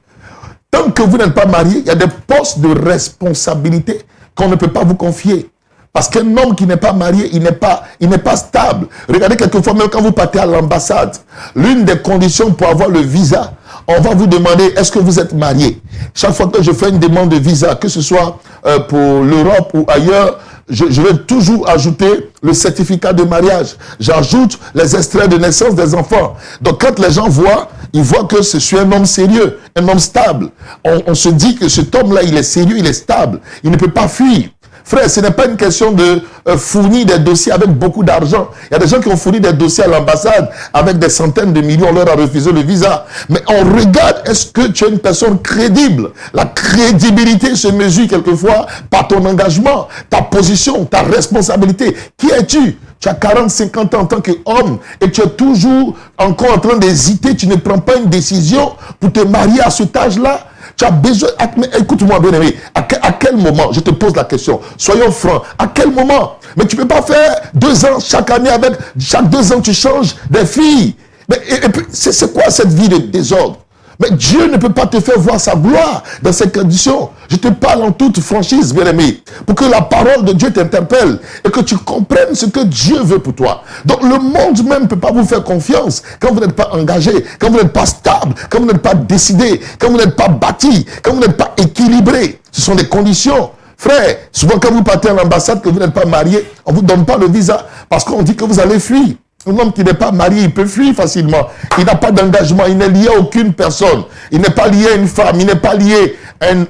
Tant que vous n'êtes pas marié, il y a des postes de responsabilité qu'on ne peut pas vous confier. Parce qu'un homme qui n'est pas marié, il n'est pas stable. Regardez, quelquefois, même quand vous partez à l'ambassade, l'une des conditions pour avoir le visa, on va vous demander, est-ce que vous êtes marié? Chaque fois que je fais une demande de visa, que ce soit pour l'Europe ou ailleurs, je vais toujours ajouter le certificat de mariage. J'ajoute les extraits de naissance des enfants. Donc quand les gens voient, ils voient que je suis un homme sérieux, un homme stable. On se dit que cet homme-là, il est sérieux, il est stable. Il ne peut pas fuir. Frère, ce n'est pas une question de fournir des dossiers avec beaucoup d'argent. Il y a des gens qui ont fourni des dossiers à l'ambassade avec des centaines de millions, on leur a refusé le visa. Mais on regarde, est-ce que tu es une personne crédible? La crédibilité se mesure quelquefois par ton engagement, ta position, ta responsabilité. Qui es-tu? Tu as 40, 50 ans en tant qu'homme et tu es toujours encore en train d'hésiter. Tu ne prends pas une décision pour te marier à cet âge-là. Tu as besoin, écoute-moi bien aimé, à quel moment, je te pose la question, soyons francs, à quel moment? Mais tu ne peux pas faire 2 ans chaque année avec, chaque 2 ans tu changes des filles. Mais, et puis, c'est quoi cette vie de désordre? Mais Dieu ne peut pas te faire voir sa gloire dans ces conditions. Je te parle en toute franchise, bien aimé, pour que la parole de Dieu t'interpelle et que tu comprennes ce que Dieu veut pour toi. Donc le monde même ne peut pas vous faire confiance quand vous n'êtes pas engagé, quand vous n'êtes pas stable, quand vous n'êtes pas décidé, quand vous n'êtes pas bâti, quand vous n'êtes pas équilibré. Ce sont des conditions. Frère, souvent quand vous partez à l'ambassade, que vous n'êtes pas marié, on ne vous donne pas le visa parce qu'on dit que vous allez fuir. Un homme qui n'est pas marié, il peut fuir facilement. Il n'a pas d'engagement, il n'est lié à aucune personne. Il n'est pas lié à une femme, il n'est pas lié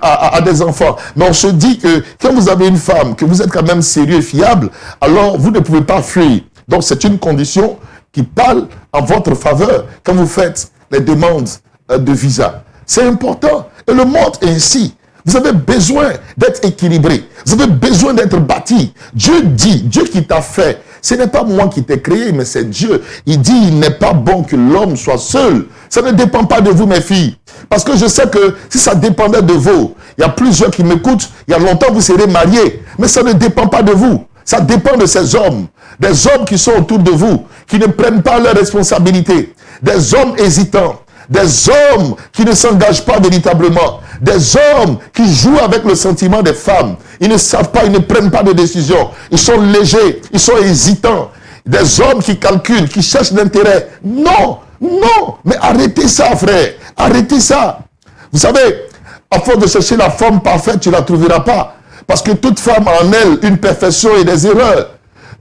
à des enfants. Mais on se dit que quand vous avez une femme, que vous êtes quand même sérieux et fiable, alors vous ne pouvez pas fuir. Donc c'est une condition qui parle en votre faveur quand vous faites les demandes de visa. C'est important. Et le monde est ainsi. Vous avez besoin d'être équilibré. Vous avez besoin d'être bâti. Dieu dit, Dieu qui t'a fait, ce n'est pas moi qui t'ai créé, mais c'est Dieu. Il dit, il n'est pas bon que l'homme soit seul. Ça ne dépend pas de vous, mes filles. Parce que je sais que si ça dépendait de vous, il y a plusieurs qui m'écoutent, il y a longtemps vous serez mariés. Mais ça ne dépend pas de vous. Ça dépend de ces hommes. Des hommes qui sont autour de vous, qui ne prennent pas leurs responsabilités. Des hommes hésitants. Des hommes qui ne s'engagent pas véritablement. Des hommes qui jouent avec le sentiment des femmes. Ils ne savent pas, ils ne prennent pas de décision. Ils sont légers, ils sont hésitants. Des hommes qui calculent, qui cherchent l'intérêt. Non, non, mais arrêtez ça, frère. Arrêtez ça. Vous savez, à force de chercher la femme parfaite, tu ne la trouveras pas. Parce que toute femme a en elle une perfection et des erreurs.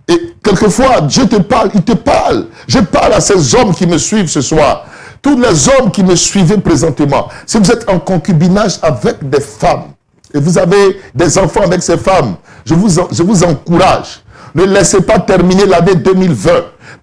Et quelquefois, Dieu te parle, il te parle. Je parle à ces hommes qui me suivent ce soir. Tous les hommes qui me suivent présentement, si vous êtes en concubinage avec des femmes et vous avez des enfants avec ces femmes, je vous encourage. Ne laissez pas terminer l'année 2020.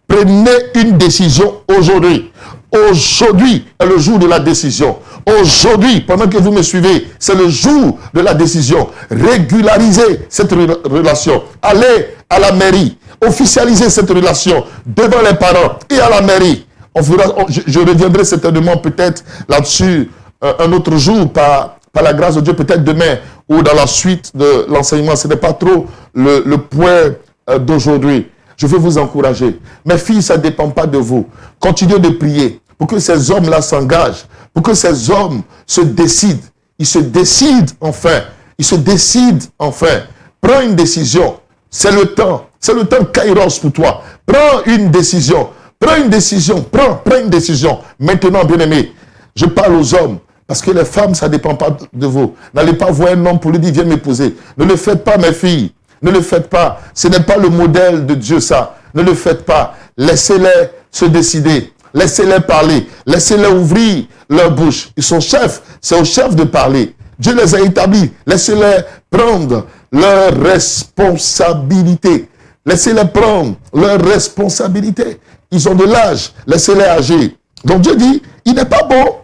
Prenez une décision aujourd'hui. Aujourd'hui est le jour de la décision. Aujourd'hui, pendant que vous me suivez, c'est le jour de la décision. Régularisez cette relation. Allez à la mairie. Officialisez cette relation devant les parents et à la mairie. Je reviendrai certainement peut-être là-dessus un autre jour par la grâce de Dieu, peut-être demain ou dans la suite de l'enseignement. Ce n'est pas trop le point d'aujourd'hui. Je veux vous encourager. Mes filles, ça ne dépend pas de vous. Continuez de prier pour que ces hommes-là s'engagent, pour que ces hommes se décident. Ils se décident enfin. Ils se décident enfin. Prends une décision. C'est le temps. C'est le temps Kairos pour toi. Prends une décision. Prends une décision, prends une décision. Maintenant, bien-aimé, je parle aux hommes, parce que les femmes, ça ne dépend pas de vous. N'allez pas voir un homme pour lui dire, viens m'épouser. Ne le faites pas, mes filles. Ne le faites pas. Ce n'est pas le modèle de Dieu, ça. Ne le faites pas. Laissez-les se décider. Laissez-les parler. Laissez-les ouvrir leur bouche. Ils sont chefs. C'est aux chefs de parler. Dieu les a établis. Laissez-les prendre leurs responsabilités. Laissez-les prendre leurs responsabilités. Ils ont de l'âge, laissez-les agir. Donc Dieu dit, il n'est pas bon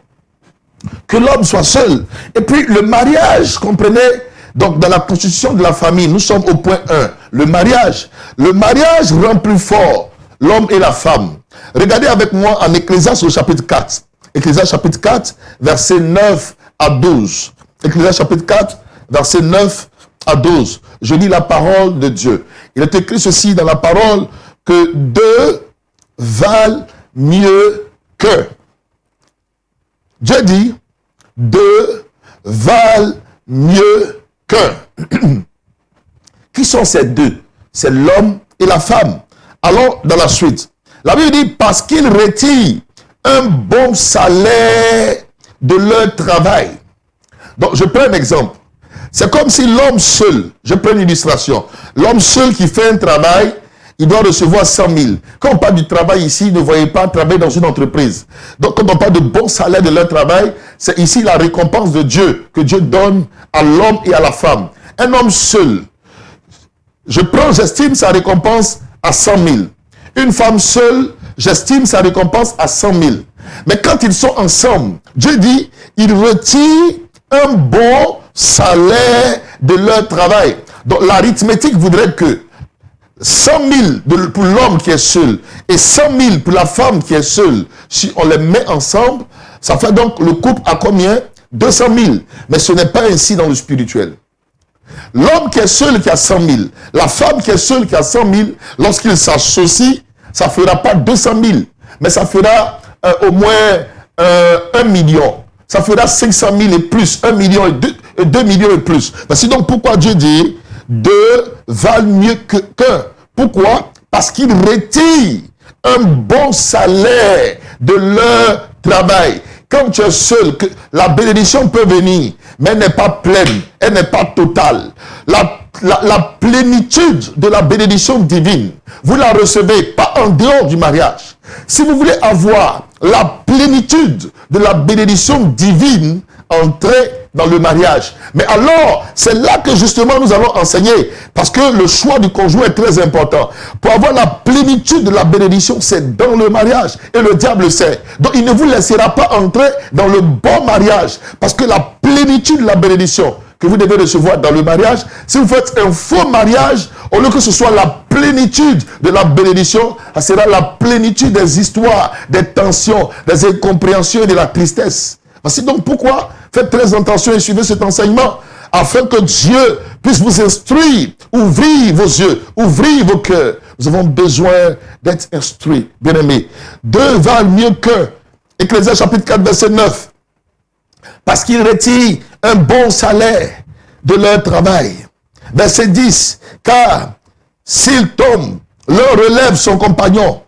que l'homme soit seul. Et puis le mariage, comprenez, donc dans la constitution de la famille, nous sommes au point 1. Le mariage rend plus fort l'homme et la femme. Regardez avec moi en Ecclésiaste au chapitre 4. Ecclésiaste chapitre 4, versets 9 à 12. Ecclésiaste chapitre 4, versets 9 à 12. Je lis la parole de Dieu. Il est écrit ceci dans la parole, que deux valent mieux qu'un. Dieu dit, deux valent mieux qu'un. Qui sont ces deux? c'est l'homme et la femme. Allons dans la suite. La Bible dit, parce qu'ils retirent un bon salaire de leur travail. Donc, je prends un exemple. C'est comme si l'homme seul, je prends une illustration, l'homme seul qui fait un travail, il doit recevoir 100 000. Quand on parle du travail ici, ne voyez pas travailler dans une entreprise. Donc, quand on parle de bon salaire de leur travail, c'est ici la récompense de Dieu, que Dieu donne à l'homme et à la femme. Un homme seul, j'estime sa récompense à 100 000. Une femme seule, j'estime sa récompense à 100 000. Mais quand ils sont ensemble, Dieu dit, il retire un bon salaire de leur travail. Donc l'arithmétique voudrait que 100 000 pour l'homme qui est seul et 100 000 pour la femme qui est seule, si on les met ensemble, ça fait donc le couple à combien? 200 000. Mais ce n'est pas ainsi dans le spirituel. L'homme qui est seul qui a 100 000, la femme qui est seule qui a 100 000, lorsqu'ils s'associent, ça ne fera pas 200 000, mais ça fera au moins 1 million. Ça fera 500 000 et plus, 1 million et 2 millions et plus. C'est donc pourquoi Dieu dit, deux valent mieux qu'un. Pourquoi? Parce qu'ils retirent un bon salaire de leur travail. Quand tu es seul, la bénédiction peut venir, mais elle n'est pas pleine, elle n'est pas totale. La plénitude de la bénédiction divine, vous la recevez pas en dehors du mariage. Si vous voulez avoir la plénitude de la bénédiction divine, entrez dans le mariage. Mais alors, c'est là que justement nous allons enseigner, parce que le choix du conjoint est très important. Pour avoir la plénitude de la bénédiction, c'est dans le mariage. Et le diable sait. Donc il ne vous laissera pas entrer dans le bon mariage, parce que la plénitude de la bénédiction que vous devez recevoir dans le mariage, si vous faites un faux mariage, au lieu que ce soit la plénitude de la bénédiction, ça sera la plénitude des histoires, des tensions, des incompréhensions et de la tristesse. Voici donc pourquoi faites très attention et suivez cet enseignement, afin que Dieu puisse vous instruire, ouvrir vos yeux, ouvrir vos cœurs. Nous avons besoin d'être instruits, bien-aimés. Deux valent mieux qu'un. Ecclésiaste chapitre 4, verset 9. Parce qu'ils retirent un bon salaire de leur travail. Verset 10. Car s'ils tombent, leur relève son compagnon.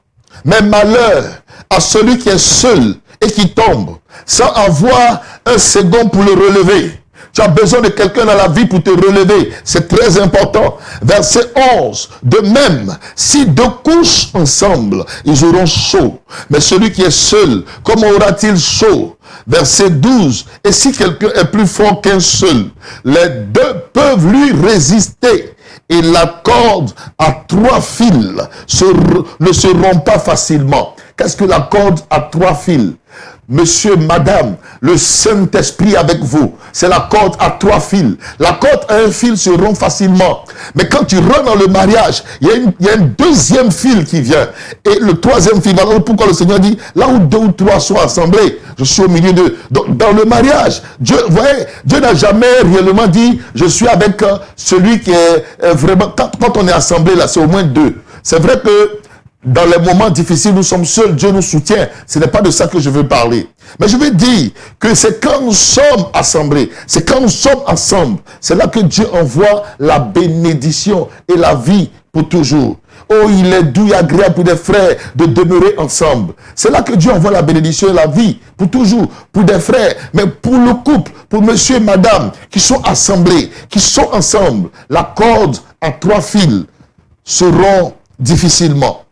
Mais malheur à celui qui est seul et qui tombe, sans avoir un second pour le relever. Tu as besoin de quelqu'un dans la vie pour te relever. C'est très important. Verset 11. De même, si deux couchent ensemble, ils auront chaud. Mais celui qui est seul, comment aura-t-il chaud? Verset 12. Et si quelqu'un est plus fort qu'un seul, les deux peuvent lui résister. Et la corde à 3 fils ne se rompt pas facilement. Qu'est-ce que la corde à 3 fils? Monsieur, madame, le Saint-Esprit avec vous, c'est la corde à 3 fils. La corde à un fil se rompt facilement. Mais quand tu rentres dans le mariage, il y a un deuxième fil qui vient. Et le troisième fil, voilà pourquoi le Seigneur dit, là où 2 ou 3 sont assemblés, je suis au milieu d'eux. Donc, dans le mariage, Dieu n'a jamais réellement dit, je suis avec celui qui est vraiment... Quand on est assemblé, là, c'est au moins 2. C'est vrai que dans les moments difficiles, nous sommes seuls, Dieu nous soutient. Ce n'est pas de ça que je veux parler. Mais je veux dire que c'est quand nous sommes assemblés, c'est quand nous sommes ensemble, c'est là que Dieu envoie la bénédiction et la vie pour toujours. Oh, il est doux et agréable pour des frères de demeurer ensemble. C'est là que Dieu envoie la bénédiction et la vie pour toujours, pour des frères. Mais pour le couple, pour monsieur et madame qui sont assemblés, qui sont ensemble, la corde à 3 fils se rompt difficilement.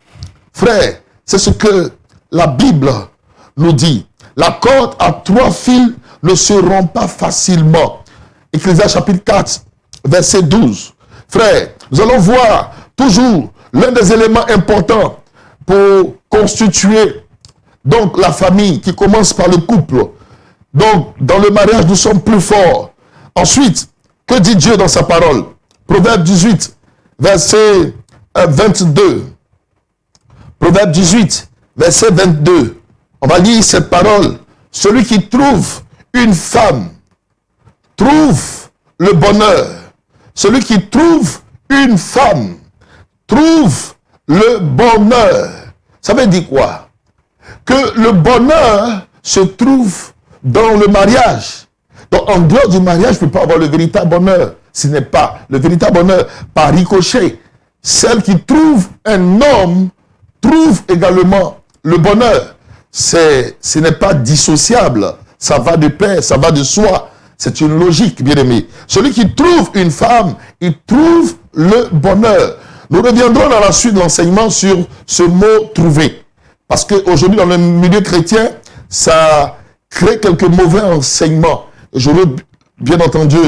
Frère, c'est ce que la Bible nous dit. La corde à 3 fils ne se rompt pas facilement. Ecclésiaste chapitre 4, verset 12. Frère, nous allons voir toujours l'un des éléments importants pour constituer donc la famille qui commence par le couple. Donc, dans le mariage, nous sommes plus forts. Ensuite, que dit Dieu dans sa parole? Proverbe 18, verset 22. Proverbe 18, verset 22. On va lire cette parole. Celui qui trouve une femme trouve le bonheur. Celui qui trouve une femme trouve le bonheur. Ça veut dire quoi? Que le bonheur se trouve dans le mariage. Donc en dehors du mariage, je ne peux pas avoir le véritable bonheur. Ce n'est pas le véritable bonheur par ricochet. celle qui trouve un homme trouve également le bonheur. Ce n'est pas dissociable. Ça va de pair, ça va de soi. C'est une logique, bien-aimé. Celui qui trouve une femme, il trouve le bonheur. Nous reviendrons dans la suite de l'enseignement sur ce mot « trouver ». Parce qu'aujourd'hui, dans le milieu chrétien, ça crée quelques mauvais enseignements. J'aurai bien entendu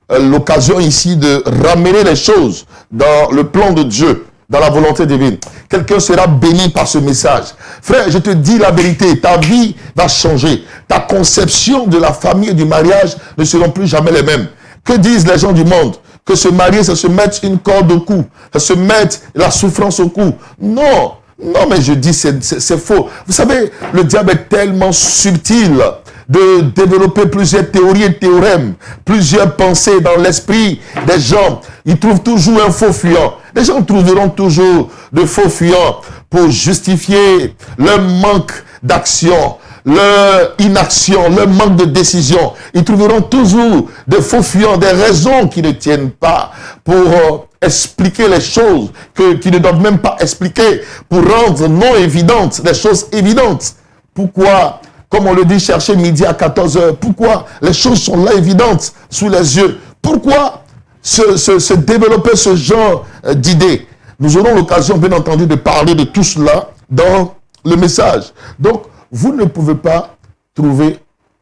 l'occasion ici de ramener les choses dans le plan de Dieu, dans la volonté divine. Quelqu'un sera béni par ce message. Frère, je te dis la vérité, ta vie va changer. Ta conception de la famille et du mariage ne seront plus jamais les mêmes. Que disent les gens du monde? Que se marier, c'est se mettre une corde au cou, c'est se mettre la souffrance au cou. Non, non, mais je dis c'est faux. Vous savez, le diable est tellement subtil de développer plusieurs théories et théorèmes, plusieurs pensées dans l'esprit des gens. Ils trouvent toujours un faux fuyant. Les gens trouveront toujours de faux fuyants pour justifier leur manque d'action, leur inaction, leur manque de décision. Ils trouveront toujours de faux fuyants, des raisons qui ne tiennent pas pour expliquer les choses qui ne doivent même pas expliquer, pour rendre non évidentes les choses évidentes. Pourquoi, comme on le dit, chercher midi à 14h, pourquoi les choses sont là évidentes sous les yeux? Pourquoi se développer ce genre d'idées? Nous aurons l'occasion, bien entendu, de parler de tout cela dans le message. Donc, vous ne pouvez pas trouver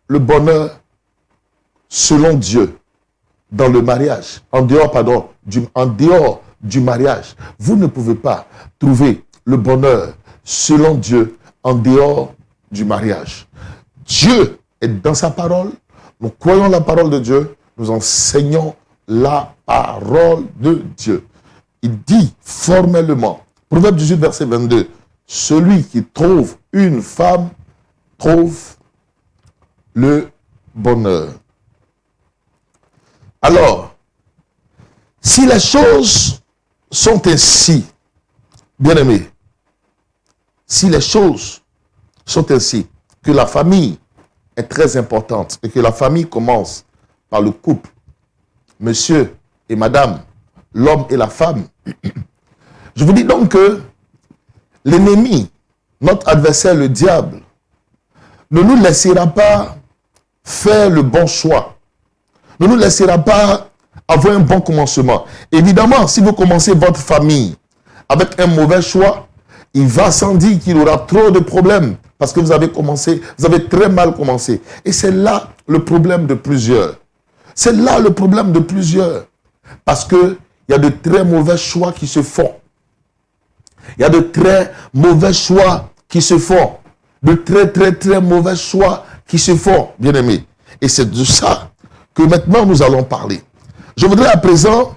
le bonheur selon Dieu dans le mariage, en dehors du mariage. Vous ne pouvez pas trouver le bonheur selon Dieu en dehors du mariage. Dieu est dans sa parole, nous croyons la parole de Dieu, nous enseignons la parole de Dieu. Il dit formellement, Proverbe 18, verset 22, celui qui trouve une femme trouve le bonheur. Alors, si les choses sont ainsi, bien-aimés, si les choses sont ainsi, que la famille est très importante et que la famille commence par le couple, monsieur et madame, l'homme et la femme, je vous dis donc que l'ennemi, notre adversaire, le diable, ne nous laissera pas faire le bon choix. Ne nous laissera pas avoir un bon commencement. Évidemment, si vous commencez votre famille avec un mauvais choix, il va sans dire qu'il aura trop de problèmes parce que vous avez très mal commencé. Et c'est là le problème de plusieurs. C'est là le problème de plusieurs. Parce qu'il y a de très mauvais choix qui se font. Il y a de très mauvais choix qui se font. De très mauvais choix qui se font, bien-aimés. Et c'est de ça que maintenant nous allons parler. Je voudrais à présent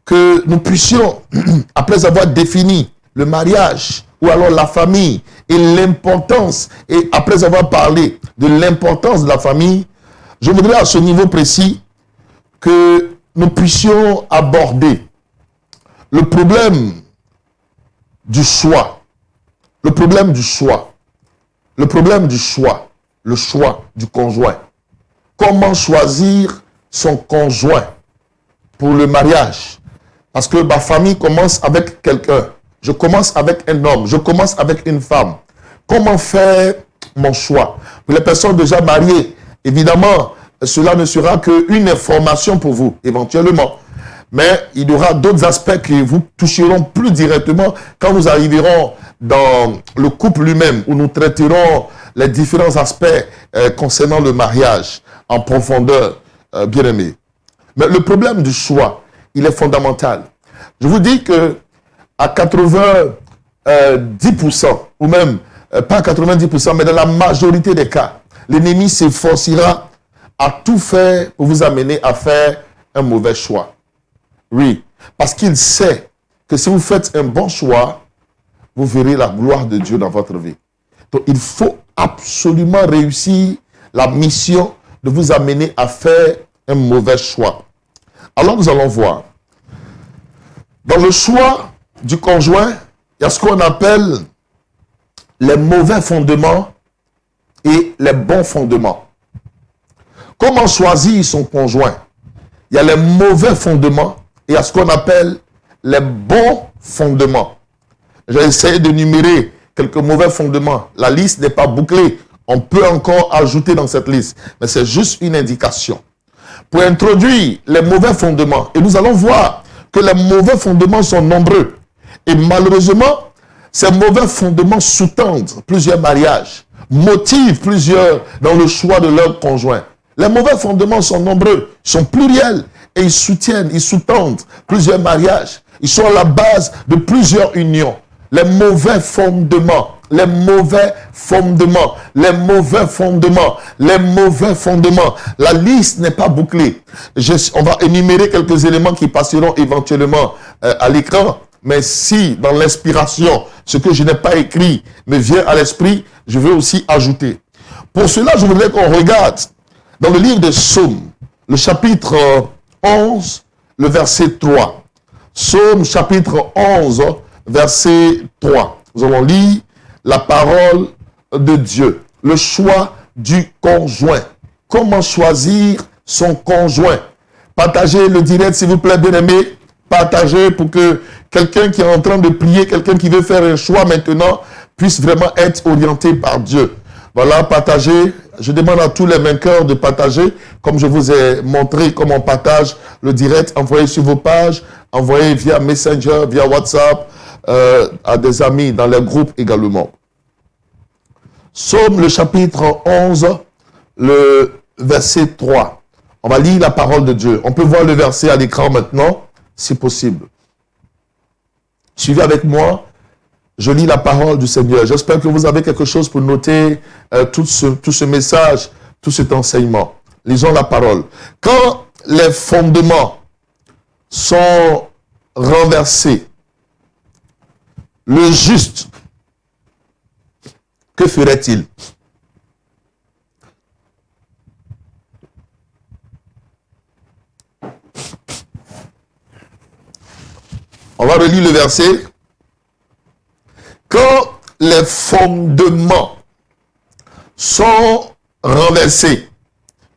que nous puissions, après avoir défini le mariage ou alors la famille et l'importance, et après avoir parlé de l'importance de la famille, je voudrais à ce niveau précis que nous puissions aborder le problème du choix. Le problème du choix. Le problème du choix. Le choix du conjoint. Comment choisir son conjoint pour le mariage? Parce que ma famille commence avec quelqu'un. Je commence avec un homme. Je commence avec une femme. Comment faire mon choix? Pour les personnes déjà mariées, évidemment, cela ne sera qu'une information pour vous, éventuellement. Mais il y aura d'autres aspects qui vous toucheront plus directement quand nous arriverons dans le couple lui-même, où nous traiterons les différents aspects concernant le mariage en profondeur, bien aimé. Mais le problème du choix, il est fondamental. Je vous dis que à 90%, ou même pas 90%, mais dans la majorité des cas, l'ennemi s'efforcera à tout faire pour vous amener à faire un mauvais choix. Oui, parce qu'il sait que si vous faites un bon choix, vous verrez la gloire de Dieu dans votre vie. Donc, il faut absolument réussir la mission de vous amener à faire un mauvais choix. Alors, nous allons voir. Dans le choix du conjoint, il y a ce qu'on appelle les mauvais fondements et les bons fondements. Comment choisir son conjoint? Il y a les mauvais fondements et il y a ce qu'on appelle les bons fondements. J'ai essayé de numérer quelques mauvais fondements. La liste n'est pas bouclée. On peut encore ajouter dans cette liste. Mais c'est juste une indication. Pour introduire les mauvais fondements. Et nous allons voir que les mauvais fondements sont nombreux. Et malheureusement, ces mauvais fondements sous-tendent plusieurs mariages, motivent plusieurs dans le choix de leur conjoint. Les mauvais fondements sont nombreux, sont pluriels et ils soutiennent, ils sous-tendent plusieurs mariages. Ils sont à la base de plusieurs unions. Les mauvais fondements, les mauvais fondements, les mauvais fondements, les mauvais fondements. La liste n'est pas bouclée. On va énumérer quelques éléments qui passeront éventuellement à l'écran. Mais si, dans l'inspiration, ce que je n'ai pas écrit me vient à l'esprit, je veux aussi ajouter. Pour cela, je voudrais qu'on regarde dans le livre de Psaumes, le chapitre 11, le verset 3. Psaume chapitre 11, verset 3. Nous allons lire la parole de Dieu. Le choix du conjoint. Comment choisir son conjoint? Partagez le direct, s'il vous plaît, bien-aimés. Partagez pour que quelqu'un qui est en train de prier, quelqu'un qui veut faire un choix maintenant, puisse vraiment être orienté par Dieu. Voilà, partagez. Je demande à tous les vainqueurs de partager, comme je vous ai montré comment on partage le direct. Envoyez sur vos pages, envoyez via Messenger, via WhatsApp, à des amis dans les groupes également. Psaume le chapitre 11, le verset 3. On va lire la parole de Dieu. On peut voir le verset à l'écran maintenant, si possible. Suivez avec moi. Je lis la parole du Seigneur. J'espère que vous avez quelque chose pour noter tout ce message, tout cet enseignement. Lisons la parole. Quand les fondements sont renversés, le juste, que ferait-il? On va relire le verset. Quand les fondements sont renversés,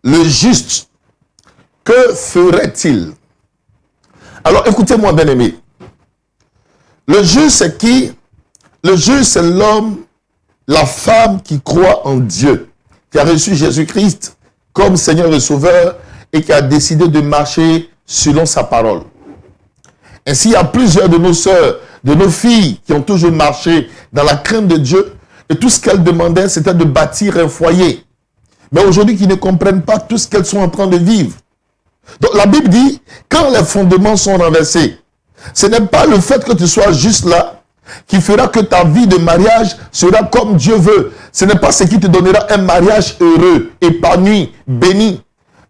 le juste, que ferait-il? Alors écoutez-moi, bien-aimés. Le juste, c'est qui? Le juste, c'est l'homme, la femme qui croit en Dieu, qui a reçu Jésus-Christ comme Seigneur et Sauveur et qui a décidé de marcher selon sa parole. Ainsi, il y a plusieurs de nos sœurs, de nos filles qui ont toujours marché dans la crainte de Dieu et tout ce qu'elles demandaient, c'était de bâtir un foyer. Mais aujourd'hui, qui ne comprennent pas tout ce qu'elles sont en train de vivre. Donc la Bible dit, quand les fondements sont renversés, ce n'est pas le fait que tu sois juste là qui fera que ta vie de mariage sera comme Dieu veut. Ce n'est pas ce qui te donnera un mariage heureux, épanoui, béni.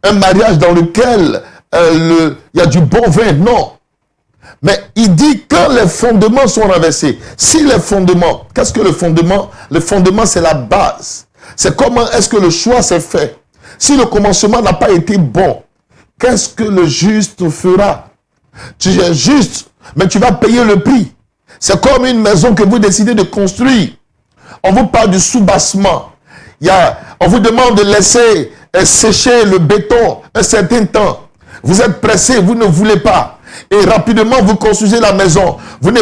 Un mariage dans lequel il y a du bon vin, non. Mais il dit quand les fondements sont renversés. Si les fondements, qu'est-ce que le fondement? Le fondement, c'est la base. C'est comment est-ce que le choix s'est fait. Si le commencement n'a pas été bon, qu'est-ce que le juste fera? Tu es juste, mais tu vas payer le prix. C'est comme une maison que vous décidez de construire. On vous parle du soubassement. On vous demande de laisser sécher le béton un certain temps. Vous êtes pressé, vous ne voulez pas. Et rapidement, vous construisez la maison. Vous ne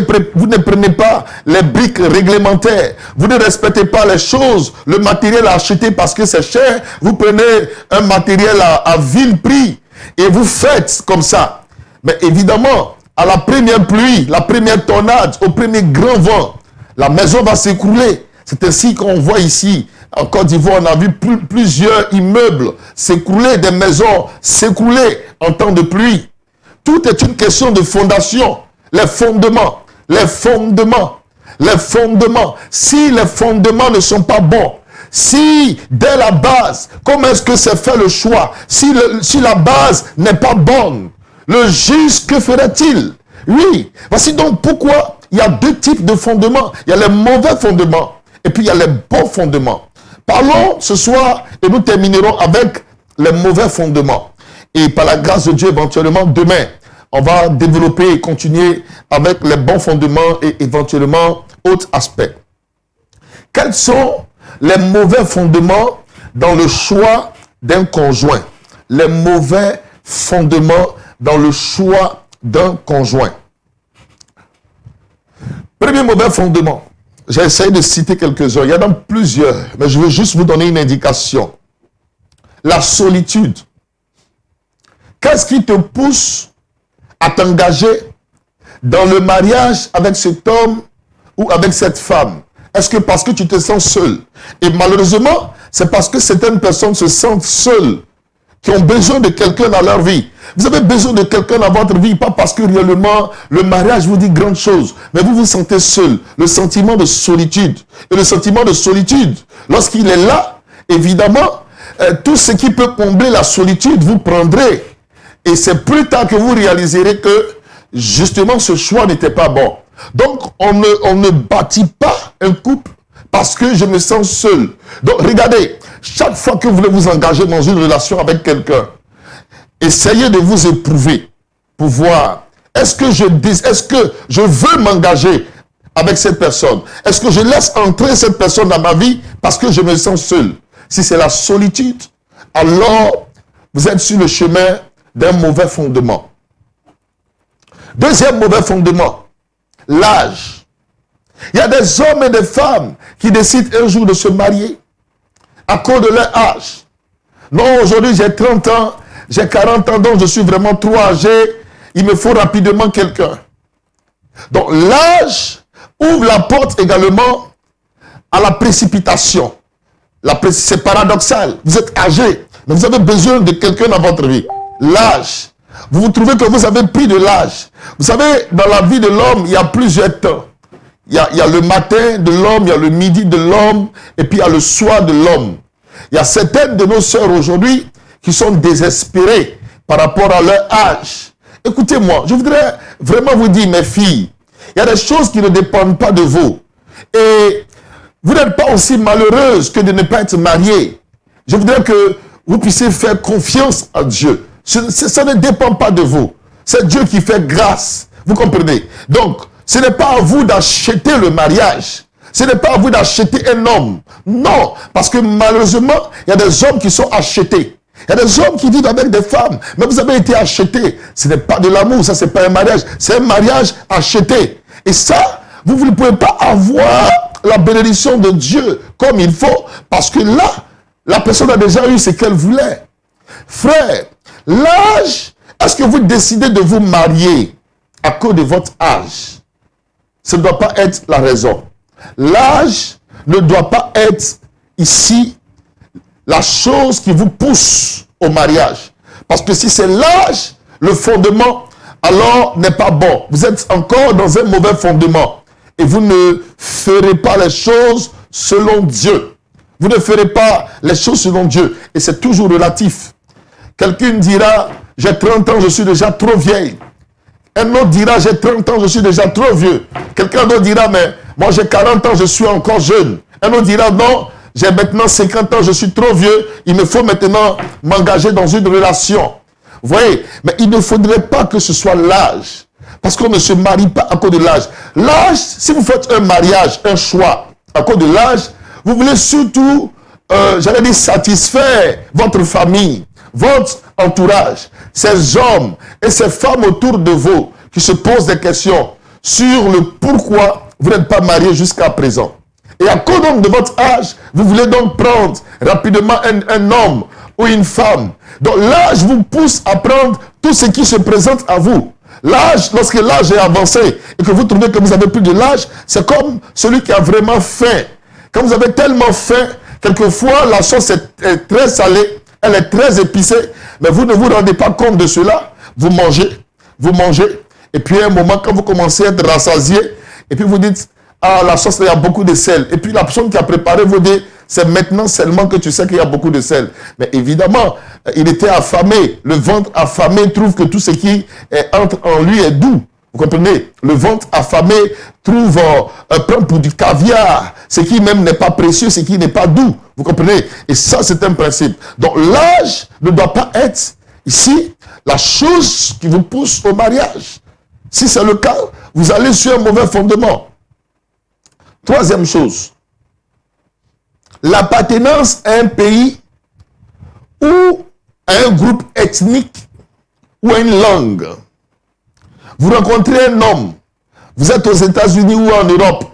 prenez pas les briques réglementaires. Vous ne respectez pas les choses, le matériel à acheter parce que c'est cher. Vous prenez un matériel à vil prix et vous faites comme ça. Mais évidemment, à la première pluie, la première tornade, au premier grand vent, la maison va s'écrouler. C'est ainsi qu'on voit ici, en Côte d'Ivoire, on a vu plusieurs immeubles s'écrouler, des maisons s'écrouler en temps de pluie. Tout est une question de fondation. Les fondements, les fondements, les fondements. Si les fondements ne sont pas bons, si dès la base, comment est-ce que c'est fait le choix? Si la base n'est pas bonne, le juste, que ferait-il? Oui, voici donc pourquoi il y a deux types de fondements. Il y a les mauvais fondements et puis il y a les bons fondements. Parlons ce soir et nous terminerons avec les mauvais fondements. Et par la grâce de Dieu, éventuellement, demain, on va développer et continuer avec les bons fondements et éventuellement autres aspects. Quels sont les mauvais fondements dans le choix d'un conjoint? Les mauvais fondements dans le choix d'un conjoint. Premier mauvais fondement. J'ai essayé de citer quelques-uns. Il y en a plusieurs, mais je veux juste vous donner une indication. La solitude. Qu'est-ce qui te pousse à t'engager dans le mariage avec cet homme ou avec cette femme? Est-ce que parce que tu te sens seul? Et malheureusement, c'est parce que certaines personnes se sentent seules, qui ont besoin de quelqu'un dans leur vie. Vous avez besoin de quelqu'un dans votre vie, pas parce que réellement le mariage vous dit grande chose, mais vous vous sentez seul. Le sentiment de solitude. Et le sentiment de solitude, lorsqu'il est là, évidemment, tout ce qui peut combler la solitude, vous prendrez. Et c'est plus tard que vous réaliserez que, justement, ce choix n'était pas bon. Donc, on ne bâtit pas un couple parce que je me sens seul. Donc, regardez, chaque fois que vous voulez vous engager dans une relation avec quelqu'un, essayez de vous éprouver pour voir, est-ce que je veux m'engager avec cette personne? Est-ce que je laisse entrer cette personne dans ma vie parce que je me sens seul? Si c'est la solitude, alors vous êtes sur le chemin d'un mauvais fondement. Deuxième mauvais fondement, l'âge. Il y a des hommes et des femmes qui décident un jour de se marier à cause de leur âge. Non, aujourd'hui j'ai 30 ans, j'ai 40 ans, donc je suis vraiment trop âgé, il me faut rapidement quelqu'un. Donc l'âge ouvre la porte également à la précipitation. C'est paradoxal, vous êtes âgé, mais vous avez besoin de quelqu'un dans votre vie. L'âge. Vous vous trouvez que vous avez pris de l'âge. Vous savez, dans la vie de l'homme, il y a plusieurs temps. Il y a le matin de l'homme, il y a le midi de l'homme, et puis il y a le soir de l'homme. Il y a certaines de nos sœurs aujourd'hui qui sont désespérées par rapport à leur âge. Écoutez-moi, je voudrais vraiment vous dire, mes filles, il y a des choses qui ne dépendent pas de vous. Et vous n'êtes pas aussi malheureuses que de ne pas être mariées. Je voudrais que vous puissiez faire confiance à Dieu. Ça ne dépend pas de vous. C'est Dieu qui fait grâce. Vous comprenez? Donc, ce n'est pas à vous d'acheter le mariage. Ce n'est pas à vous d'acheter un homme. Non, parce que malheureusement, il y a des hommes qui sont achetés. Il y a des hommes qui vivent avec des femmes. Mais vous avez été achetés. Ce n'est pas de l'amour, ça c'est pas un mariage. C'est un mariage acheté. Et ça, vous ne pouvez pas avoir la bénédiction de Dieu comme il faut. Parce que là, la personne a déjà eu ce qu'elle voulait. Frère, l'âge, est-ce que vous décidez de vous marier à cause de votre âge? Ce ne doit pas être la raison. L'âge ne doit pas être ici la chose qui vous pousse au mariage. Parce que si c'est l'âge, le fondement, alors n'est pas bon. Vous êtes encore dans un mauvais fondement. Et vous ne ferez pas les choses selon Dieu. Vous ne ferez pas les choses selon Dieu. Et c'est toujours relatif. Quelqu'un dira, j'ai 30 ans, je suis déjà trop vieille. Un autre dira, j'ai 30 ans, je suis déjà trop vieux. Quelqu'un d'autre dira, mais moi j'ai 40 ans, je suis encore jeune. Un autre dira, non, j'ai maintenant 50 ans, je suis trop vieux. Il me faut maintenant m'engager dans une relation. Vous voyez, mais il ne faudrait pas que ce soit l'âge. Parce qu'on ne se marie pas à cause de l'âge. L'âge, si vous faites un mariage, un choix à cause de l'âge, vous voulez surtout, j'allais dire, satisfaire votre famille, votre entourage, ces hommes et ces femmes autour de vous qui se posent des questions sur le pourquoi vous n'êtes pas marié jusqu'à présent. Et à cause donc de votre âge, vous voulez donc prendre rapidement un homme ou une femme. Donc l'âge vous pousse à prendre tout ce qui se présente à vous. L'âge, lorsque l'âge est avancé et que vous trouvez que vous avez plus de l'âge, c'est comme celui qui a vraiment faim. Quand vous avez tellement faim, quelquefois la sauce est très salée, elle est très épicée, mais vous ne vous rendez pas compte de cela. Vous mangez, et puis à un moment, quand vous commencez à être rassasié, et puis vous dites, ah, la sauce, il y a beaucoup de sel. Et puis la personne qui a préparé vous dit, c'est maintenant seulement que tu sais qu'il y a beaucoup de sel. Mais évidemment, il était affamé. Le ventre affamé trouve que tout ce qui entre en lui est doux. Vous comprenez? Le ventre affamé prend pour du caviar, ce qui même n'est pas précieux, ce qui n'est pas doux. Vous comprenez? Et ça, c'est un principe. Donc l'âge ne doit pas être ici la chose qui vous pousse au mariage. Si c'est le cas, vous allez sur un mauvais fondement. Troisième chose, l'appartenance à un pays ou à un groupe ethnique ou à une langue. Vous rencontrez un homme, Vous êtes aux États-Unis ou en Europe.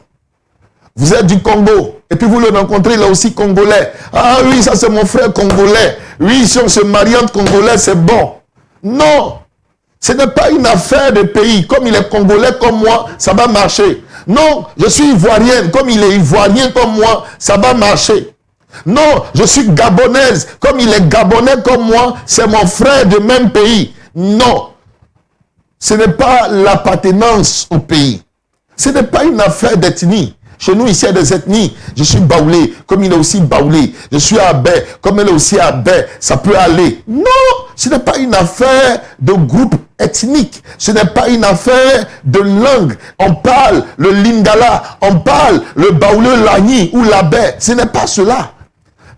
Vous êtes du Congo. Et puis vous le rencontrez, il est aussi congolais. Ah oui, ça c'est mon frère congolais. Oui, si on se marie entre congolais, c'est bon. Non. Ce n'est pas une affaire de pays. Comme il est congolais comme moi, ça va marcher. Non, je suis ivoirienne. Comme il est ivoirien comme moi, ça va marcher. Non, je suis gabonaise. Comme il est gabonais comme moi, c'est mon frère de même pays. Non. Ce n'est pas l'appartenance au pays. Ce n'est pas une affaire d'ethnie. Chez nous, ici, il y a des ethnies. Je suis baoulé, comme il est aussi baoulé. Je suis abé, comme elle est aussi abé. Ça peut aller. Non, ce n'est pas une affaire de groupe ethnique. Ce n'est pas une affaire de langue. On parle le lingala, on parle le baoulé lani ou l'abé. Ce n'est pas cela.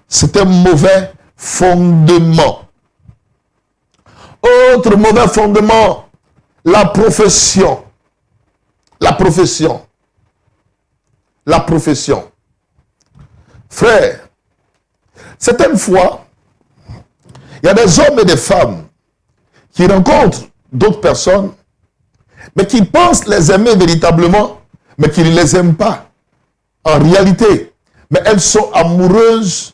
C'est un mauvais fondement. Autre mauvais fondement, la profession. La profession. La profession. Frère, certaines fois, il y a des hommes et des femmes qui rencontrent d'autres personnes, mais qui pensent les aimer véritablement, mais qui ne les aiment pas. En réalité, mais elles sont amoureuses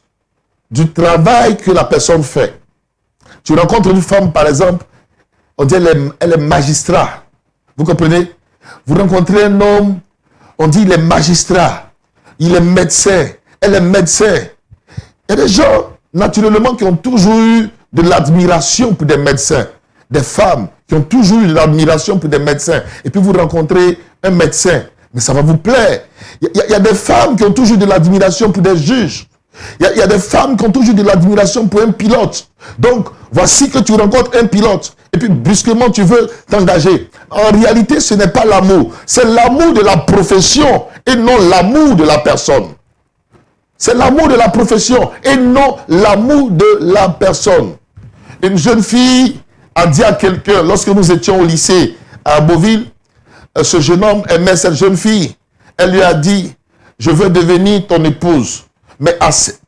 du travail que la personne fait. Tu rencontres une femme, par exemple, on dit elle est magistrat. Vous comprenez? Vous rencontrez un homme, on dit il est magistrat, il est médecin, elle est médecin. Il y a des gens, naturellement, qui ont toujours eu de l'admiration pour des médecins. Des femmes qui ont toujours eu de l'admiration pour des médecins. Et puis vous rencontrez un médecin, mais ça va vous plaire. Il y a des femmes qui ont toujours eu de l'admiration pour des juges. Il y a des femmes qui ont toujours de l'admiration pour un pilote. Donc, voici que tu rencontres un pilote. Et puis, brusquement, tu veux t'engager. En réalité, ce n'est pas l'amour. C'est l'amour de la profession et non l'amour de la personne. C'est l'amour de la profession et non l'amour de la personne. Une jeune fille a dit à quelqu'un, lorsque nous étions au lycée à Beauville, ce jeune homme aimait cette jeune fille. Elle lui a dit, je veux devenir ton épouse. Mais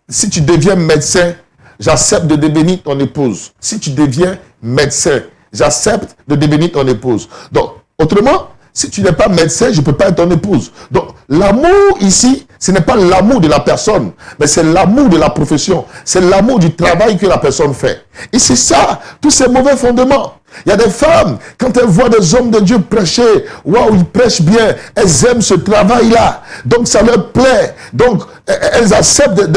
si tu deviens médecin, j'accepte de devenir ton épouse. Si tu deviens médecin, j'accepte de devenir ton épouse. Donc, autrement, si tu n'es pas médecin, je ne peux pas être ton épouse. Donc, l'amour ici, ce n'est pas l'amour de la personne, mais c'est l'amour de la profession. C'est l'amour du travail que la personne fait. Et c'est ça, tous ces mauvais fondements. Il y a des femmes, quand elles voient des hommes de Dieu prêcher, waouh, ils prêchent bien, elles aiment ce travail-là. Donc, ça leur plaît. Donc, elles acceptent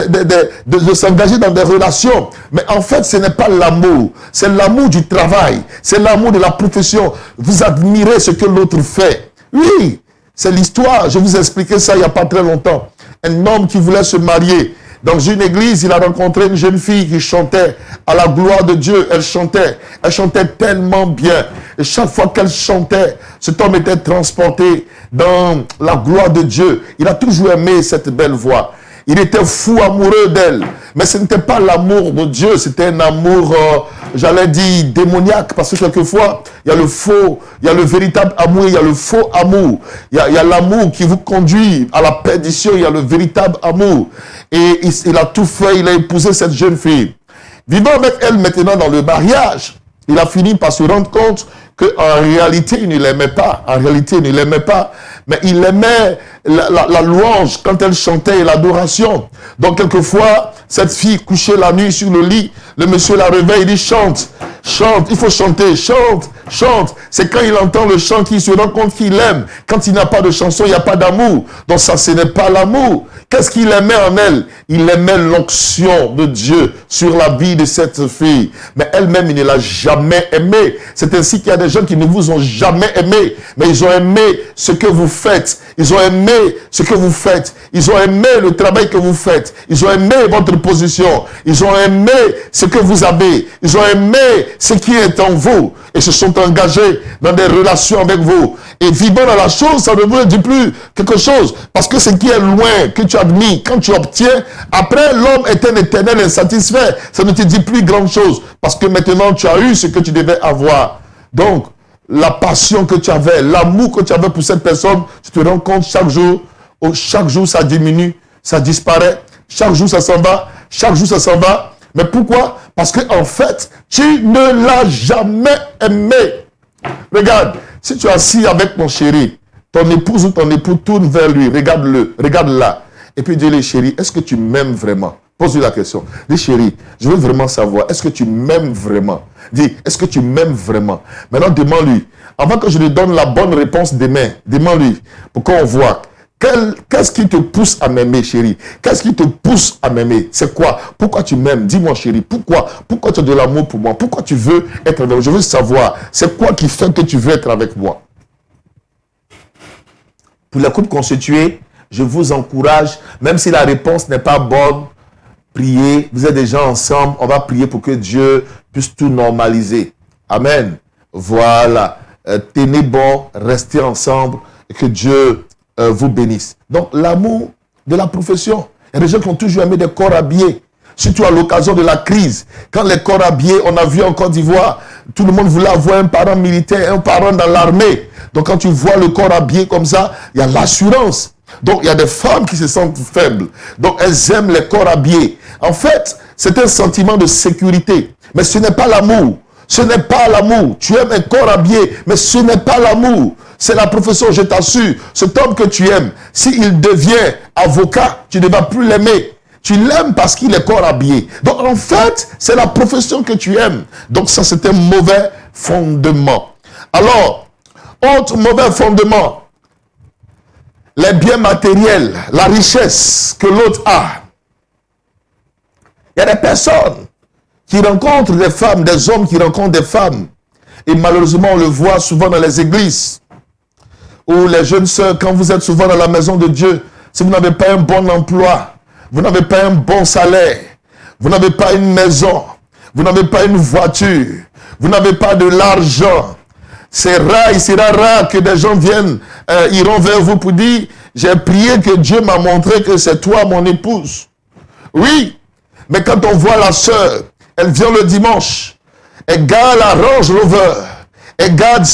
de s'engager dans des relations. Mais en fait, ce n'est pas l'amour. C'est l'amour du travail. C'est l'amour de la profession. Vous admirez ce que l'autre fait. Oui, c'est l'histoire. Je vous ai expliqué ça il n'y a pas très longtemps. Un homme qui voulait se marier. Dans une église, il a rencontré une jeune fille qui chantait à la gloire de Dieu. Elle chantait tellement bien. Et chaque fois qu'elle chantait, cet homme était transporté dans la gloire de Dieu. Il a toujours aimé cette belle voix. Il était fou amoureux d'elle. Mais ce n'était pas l'amour de Dieu, c'était un amour, j'allais dire, démoniaque. Parce que quelquefois, il y a le faux, il y a le véritable amour, il y a le faux amour. Il y a l'amour qui vous conduit à la perdition, il y a le véritable amour. Et il a tout fait, il a épousé cette jeune fille. Vivant avec elle maintenant dans le mariage, il a fini par se rendre compte qu'en réalité, il ne l'aimait pas. En réalité, il ne l'aimait pas. Mais il aimait la louange quand elle chantait et l'adoration. Donc, quelquefois, cette fille couchait la nuit sur le lit. Le monsieur la réveille, il dit chante, chante, il faut chanter, chante, chante. C'est quand il entend le chant qu'il se rend compte qu'il aime. Quand il n'a pas de chanson, il n'y a pas d'amour. Donc, ça, ce n'est pas l'amour. Qu'est-ce qu'il aimait en elle? Il aimait l'onction de Dieu sur la vie de cette fille. Mais elle-même, il ne l'a jamais aimée. C'est ainsi qu'il y a des gens qui ne vous ont jamais aimé. Mais ils ont aimé ce que vous faites. Ils ont aimé ce que vous faites. Ils ont aimé le travail que vous faites. Ils ont aimé votre position. Ils ont aimé ce que vous avez. Ils ont aimé ce qui est en vous. Et se sont engagés dans des relations avec vous. Et vivant dans la chose, ça ne vous dit plus quelque chose. Parce que ce qui est loin, que tu admires, quand tu obtiens, après l'homme est un éternel insatisfait. Ça ne te dit plus grand chose. Parce que maintenant tu as eu ce que tu devais avoir. Donc, la passion que tu avais, l'amour que tu avais pour cette personne, tu te rends compte chaque jour ça diminue, ça disparaît. Chaque jour ça s'en va, chaque jour ça s'en va. Mais pourquoi? Parce qu'en fait, tu ne l'as jamais aimé. Regarde, si tu es assis avec ton chéri ton épouse ou ton époux tourne vers lui, regarde-le, regarde-la. Et puis dis-lui, chérie, est-ce que tu m'aimes vraiment? Pose-lui la question. Dis, chérie, je veux vraiment savoir, est-ce que tu m'aimes vraiment? Dis, est-ce que tu m'aimes vraiment? Maintenant, demande-lui. Avant que je lui donne la bonne réponse demain, demande-lui pour qu'on voit. Qu'est-ce qui te pousse à m'aimer, chérie? Qu'est-ce qui te pousse à m'aimer? C'est quoi? Pourquoi tu m'aimes? Dis-moi, chérie, pourquoi? Pourquoi tu as de l'amour pour moi? Pourquoi tu veux être avec moi? Je veux savoir. C'est quoi qui fait que tu veux être avec moi? Pour les couples constitués, je vous encourage, même si la réponse n'est pas bonne, priez. Vous êtes déjà ensemble, on va prier pour que Dieu puisse tout normaliser. Amen. Voilà. Tenez bon, restez ensemble et que Dieu vous bénisse. Donc, l'amour de la profession. Il y a des gens qui ont toujours aimé des corps habillés. Surtout à l'occasion de la crise. Quand les corps habillés, on a vu en Côte d'Ivoire, tout le monde voulait avoir un parent militaire, un parent dans l'armée. Donc, quand tu vois le corps habillé comme ça, il y a l'assurance. Donc, il y a des femmes qui se sentent faibles. Donc, elles aiment les corps habillés. En fait, c'est un sentiment de sécurité. Mais ce n'est pas l'amour. Ce n'est pas l'amour. Tu aimes un corps habillé, mais ce n'est pas l'amour. C'est la profession, je t'assure. Cet homme que tu aimes, s'il devient avocat, tu ne vas plus l'aimer. Tu l'aimes parce qu'il est corps habillé. Donc, en fait, c'est la profession que tu aimes. Donc, ça, c'est un mauvais fondement. Alors, autre mauvais fondement, les biens matériels, la richesse que l'autre a. Il y a des personnes qui rencontrent des femmes, des hommes qui rencontrent des femmes. Et malheureusement, on le voit souvent dans les églises. Ou les jeunes sœurs, quand vous êtes souvent dans la maison de Dieu, si vous n'avez pas un bon emploi, vous n'avez pas un bon salaire, vous n'avez pas une maison, vous n'avez pas une voiture, vous n'avez pas de l'argent, c'est rare, il sera rare que des gens iront vers vous pour dire, j'ai prié que Dieu m'a montré que c'est toi mon épouse. Oui, mais quand on voit la sœur, elle vient le dimanche, elle garde la Range Rover, elle garde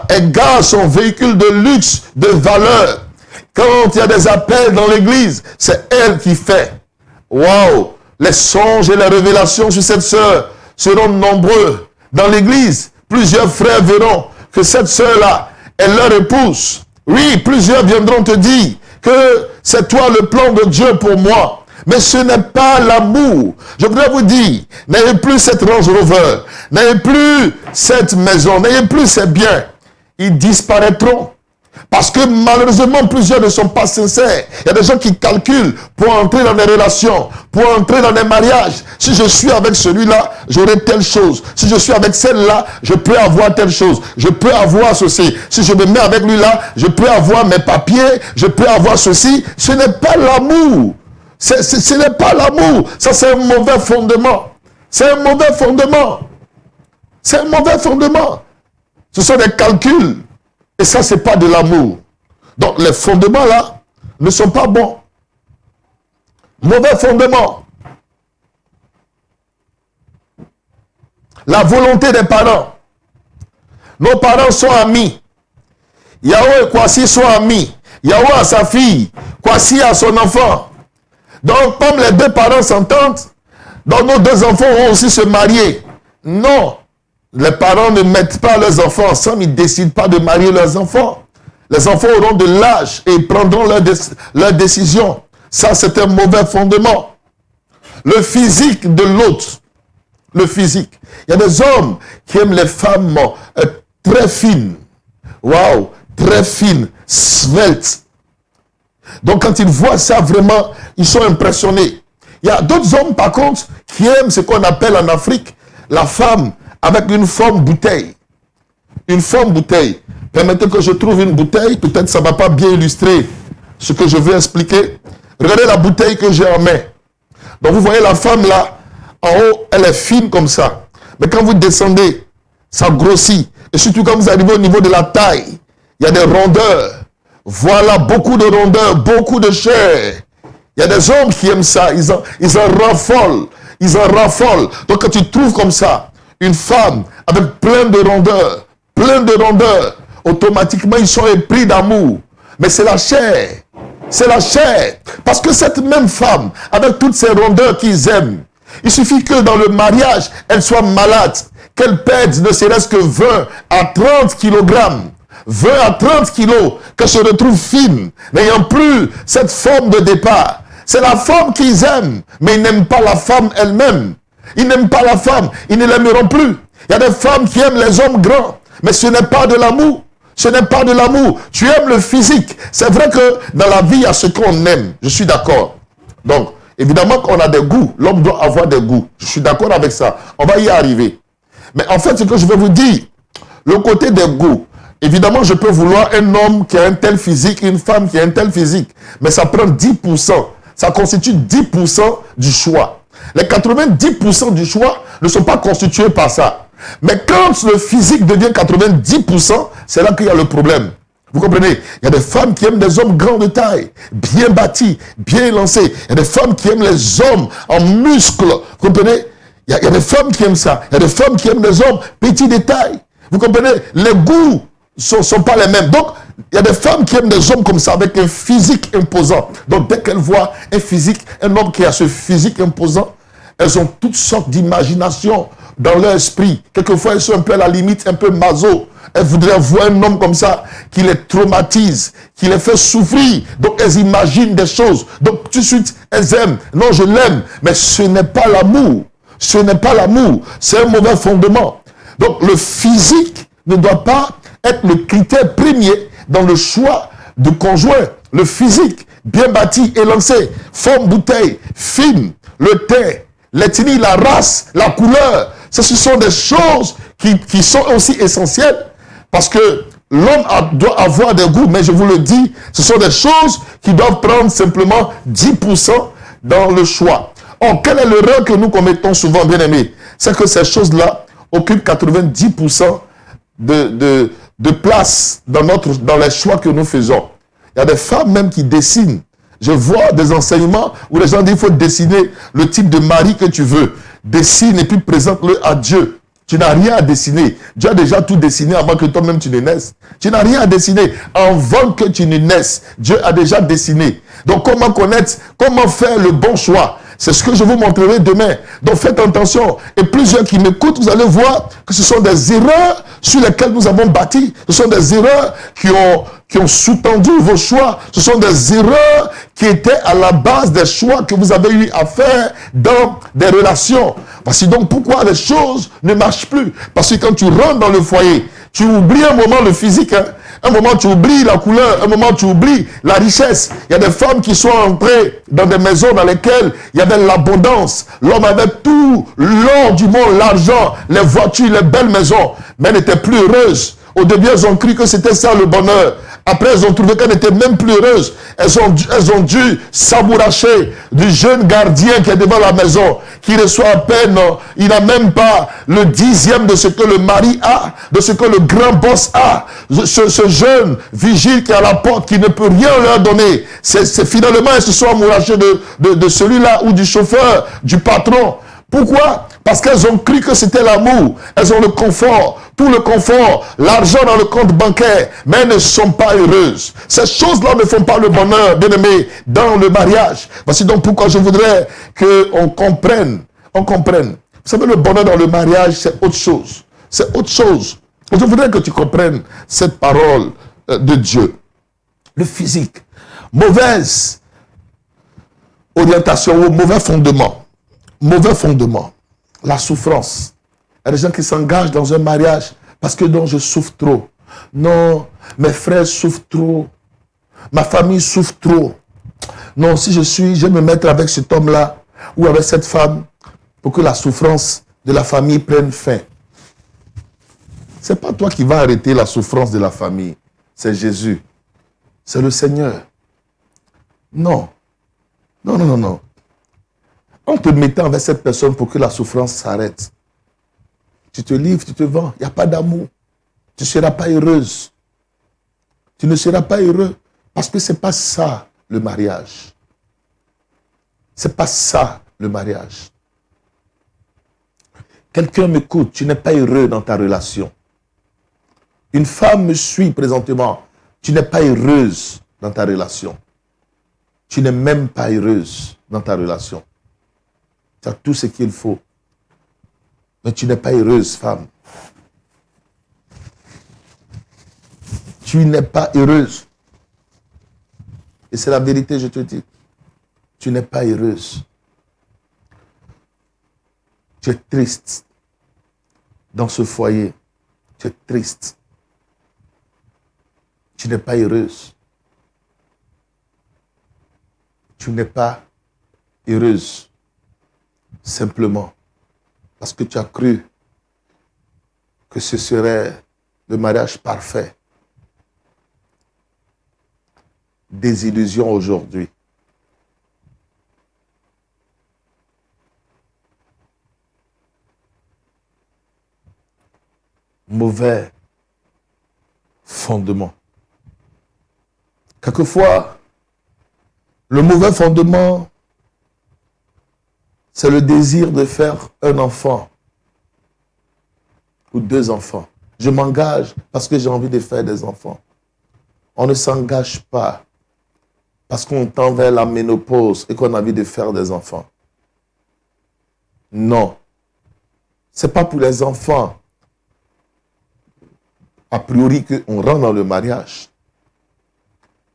elle garde son véhicule de luxe, de valeur. Quand il y a des appels dans l'église, c'est elle qui fait. Waouh! Les songes et les révélations sur cette sœur seront nombreux. Dans l'église, plusieurs frères verront que cette sœur-là est leur épouse. Oui, plusieurs viendront te dire que c'est toi le plan de Dieu pour moi. Mais ce n'est pas l'amour. Je voudrais vous dire, n'ayez plus cette Range Rover, n'ayez plus cette maison, n'ayez plus ces biens. Ils disparaîtront. Parce que malheureusement, plusieurs ne sont pas sincères. Il y a des gens qui calculent pour entrer dans des relations, pour entrer dans des mariages. Si je suis avec celui-là, j'aurai telle chose. Si je suis avec celle-là, je peux avoir telle chose. Je peux avoir ceci. Si je me mets avec lui-là, je peux avoir mes papiers, je peux avoir ceci. Ce n'est pas l'amour. Ce n'est pas l'amour. Ça, c'est un mauvais fondement. C'est un mauvais fondement. C'est un mauvais fondement. Ce sont des calculs. Et ça, ce n'est pas de l'amour. Donc, les fondements là ne sont pas bons. Mauvais fondement. La volonté des parents. Nos parents sont amis. Yahoo et Kwasi sont amis. Yahoo a sa fille. Kwasi a son enfant. Donc, comme les deux parents s'entendent, donc nos deux enfants vont aussi se marier. Non. Les parents ne mettent pas leurs enfants ensemble, ils ne décident pas de marier leurs enfants. Les enfants auront de l'âge et ils prendront leur décision. Ça, c'est un mauvais fondement. Le physique de l'autre. Le physique. Il y a des hommes qui aiment les femmes très fines. Waouh, très fines, sveltes. Donc, quand ils voient ça, vraiment, ils sont impressionnés. Il y a d'autres hommes, par contre, qui aiment ce qu'on appelle en Afrique la femme avec une forme bouteille. Une forme bouteille. Permettez que je trouve une bouteille. Peut-être ça ne va pas bien illustrer ce que je veux expliquer. Regardez la bouteille que j'ai en main. Donc vous voyez la femme là, en haut, elle est fine comme ça. Mais quand vous descendez, ça grossit. Et surtout quand vous arrivez au niveau de la taille, il y a des rondeurs. Voilà, beaucoup de rondeurs, beaucoup de chair. Il y a des hommes qui aiment ça. Ils en raffolent. Ils en raffolent. Donc quand tu trouves comme ça, une femme avec plein de rondeurs, automatiquement ils sont épris d'amour. Mais c'est la chair. C'est la chair. Parce que cette même femme, avec toutes ces rondeurs qu'ils aiment, il suffit que dans le mariage, elle soit malade, qu'elle perde ne serait-ce que 20 à 30 kilogrammes. 20 à 30 kilos, qu'elle se retrouve fine, n'ayant plus cette forme de départ. C'est la femme qu'ils aiment, mais ils n'aiment pas la femme elle-même. Ils n'aiment pas la femme, ils ne l'aimeront plus. Il y a des femmes qui aiment les hommes grands, mais ce n'est pas de l'amour. Ce n'est pas de l'amour. Tu aimes le physique. C'est vrai que dans la vie, il y a ce qu'on aime. Je suis d'accord. Donc, évidemment qu'on a des goûts. L'homme doit avoir des goûts. Je suis d'accord avec ça. On va y arriver. Mais en fait, ce que je veux vous dire, le côté des goûts, évidemment, je peux vouloir un homme qui a un tel physique, une femme qui a un tel physique, mais ça prend 10%. Ça constitue 10% du choix. Les 90% du choix ne sont pas constitués par ça. Mais quand le physique devient 90%, c'est là qu'il y a le problème. Vous comprenez? Il y a des femmes qui aiment des hommes grands de taille, bien bâtis, bien élancés. Il y a des femmes qui aiment les hommes en muscles. Vous comprenez? Il y a des femmes qui aiment ça. Il y a des femmes qui aiment des hommes petits de taille. Vous comprenez? Les goûts ne sont pas les mêmes. Donc, il y a des femmes qui aiment des hommes comme ça, avec un physique imposant. Donc, dès qu'elles voient un physique, un homme qui a ce physique imposant, elles ont toutes sortes d'imaginations dans leur esprit. Quelquefois, elles sont un peu à la limite, un peu maso. Elles voudraient voir un homme comme ça qui les traumatise, qui les fait souffrir. Donc, elles imaginent des choses. Donc, tout de suite, elles aiment. Non, je l'aime. Mais ce n'est pas l'amour. Ce n'est pas l'amour. C'est un mauvais fondement. Donc, le physique ne doit pas être le critère premier dans le choix de conjoint. Le physique, bien bâti, élancé, forme bouteille, fine, le teint, l'ethnie, la race, la couleur. Ce sont des choses qui sont aussi essentielles parce que l'homme doit avoir des goûts, mais je vous le dis, ce sont des choses qui doivent prendre simplement 10% dans le choix. Or, quelle est l'erreur que nous commettons souvent, bien aimés? C'est que ces choses-là occupent 90% de place dans les choix que nous faisons. Il y a des femmes même qui dessinent. Je vois des enseignements où les gens disent qu'il faut dessiner le type de mari que tu veux. Dessine et puis présente-le à Dieu. Tu n'as rien à dessiner. Dieu a déjà tout dessiné avant que toi-même tu ne naisses. Tu n'as rien à dessiner. Avant que tu ne naisses, Dieu a déjà dessiné. Donc comment connaître, comment faire le bon choix? C'est ce que je vous montrerai demain. Donc faites attention. Et plusieurs qui m'écoutent, vous allez voir que ce sont des erreurs sur lesquelles nous avons bâti. Ce sont des erreurs qui ont sous-tendu vos choix. Ce sont des erreurs qui étaient à la base des choix que vous avez eu à faire dans des relations. Voici donc pourquoi les choses ne marchent plus. Parce que quand tu rentres dans le foyer, tu oublies un moment le physique, hein. Un moment, tu oublies la couleur. Un moment, tu oublies la richesse. Il y a des femmes qui sont entrées dans des maisons dans lesquelles il y avait l'abondance. L'homme avait tout l'or du monde, l'argent, les voitures, les belles maisons. Mais elle n'était plus heureuse. Au début, elles ont cru que c'était ça le bonheur. Après, elles ont trouvé qu'elle n'était même plus heureuse. Elles ont dû s'amouracher du jeune gardien qui est devant la maison, qui reçoit à peine, il n'a même pas le 10e de ce que le mari a, de ce que le grand boss a. Ce jeune vigile qui est à la porte, qui ne peut rien leur donner. C'est finalement, elles se sont amourachées de celui-là, ou du chauffeur, du patron. Pourquoi? Parce qu'elles ont cru que c'était l'amour. Elles ont le confort, tout le confort, l'argent dans le compte bancaire, mais elles ne sont pas heureuses. Ces choses-là ne font pas le bonheur, bien-aimé, dans le mariage. Voici donc pourquoi je voudrais qu'on comprenne. Vous savez, le bonheur dans le mariage, c'est autre chose. C'est autre chose. Je voudrais que tu comprennes cette parole de Dieu. Le physique. Mauvaise orientation ou mauvais fondement. Mauvais fondement. La souffrance. Il y a des gens qui s'engagent dans un mariage parce que non, je souffre trop. Non, mes frères souffrent trop. Ma famille souffre trop. Non, si je vais me mettre avec cet homme-là ou avec cette femme pour que la souffrance de la famille prenne fin. Ce n'est pas toi qui vas arrêter la souffrance de la famille. C'est Jésus. C'est le Seigneur. Non. Non. En te mettant avec cette personne pour que la souffrance s'arrête. Tu te livres, tu te vends. Il n'y a pas d'amour. Tu ne seras pas heureuse. Tu ne seras pas heureux. Parce que ce n'est pas ça le mariage. Ce n'est pas ça le mariage. Quelqu'un m'écoute, tu n'es pas heureux dans ta relation. Une femme me suit présentement. Tu n'es pas heureuse dans ta relation. Tu n'es même pas heureuse dans ta relation. Tu as tout ce qu'il faut. Mais tu n'es pas heureuse, femme. tu n'es pas heureuse. Et c'est la vérité, je te dis. Tu n'es pas heureuse. Tu es triste. Dans ce foyer, tu es triste. Tu n'es pas heureuse. Tu n'es pas heureuse. Simplement parce que tu as cru que ce serait le mariage parfait. Des illusions aujourd'hui. Mauvais fondement. Quelquefois, le mauvais fondement, c'est le désir de faire un enfant ou 2 enfants. Je m'engage parce que j'ai envie de faire des enfants. On ne s'engage pas parce qu'on tend vers la ménopause et qu'on a envie de faire des enfants. Non. Ce n'est pas pour les enfants, a priori, qu'on rentre dans le mariage.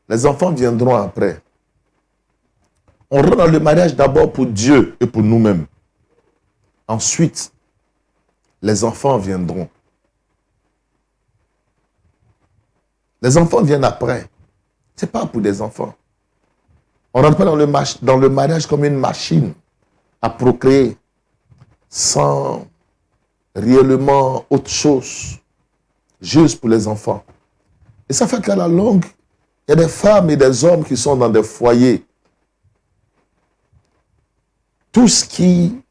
Les enfants viendront après. On rentre dans le mariage d'abord pour Dieu et pour nous-mêmes. Ensuite, les enfants viendront. Les enfants viennent après. Ce n'est pas pour des enfants. On ne rentre pas dans le mariage comme une machine à procréer sans réellement autre chose, juste pour les enfants. Et ça fait qu'à la longue, il y a des femmes et des hommes qui sont dans des foyers. Tout ce qui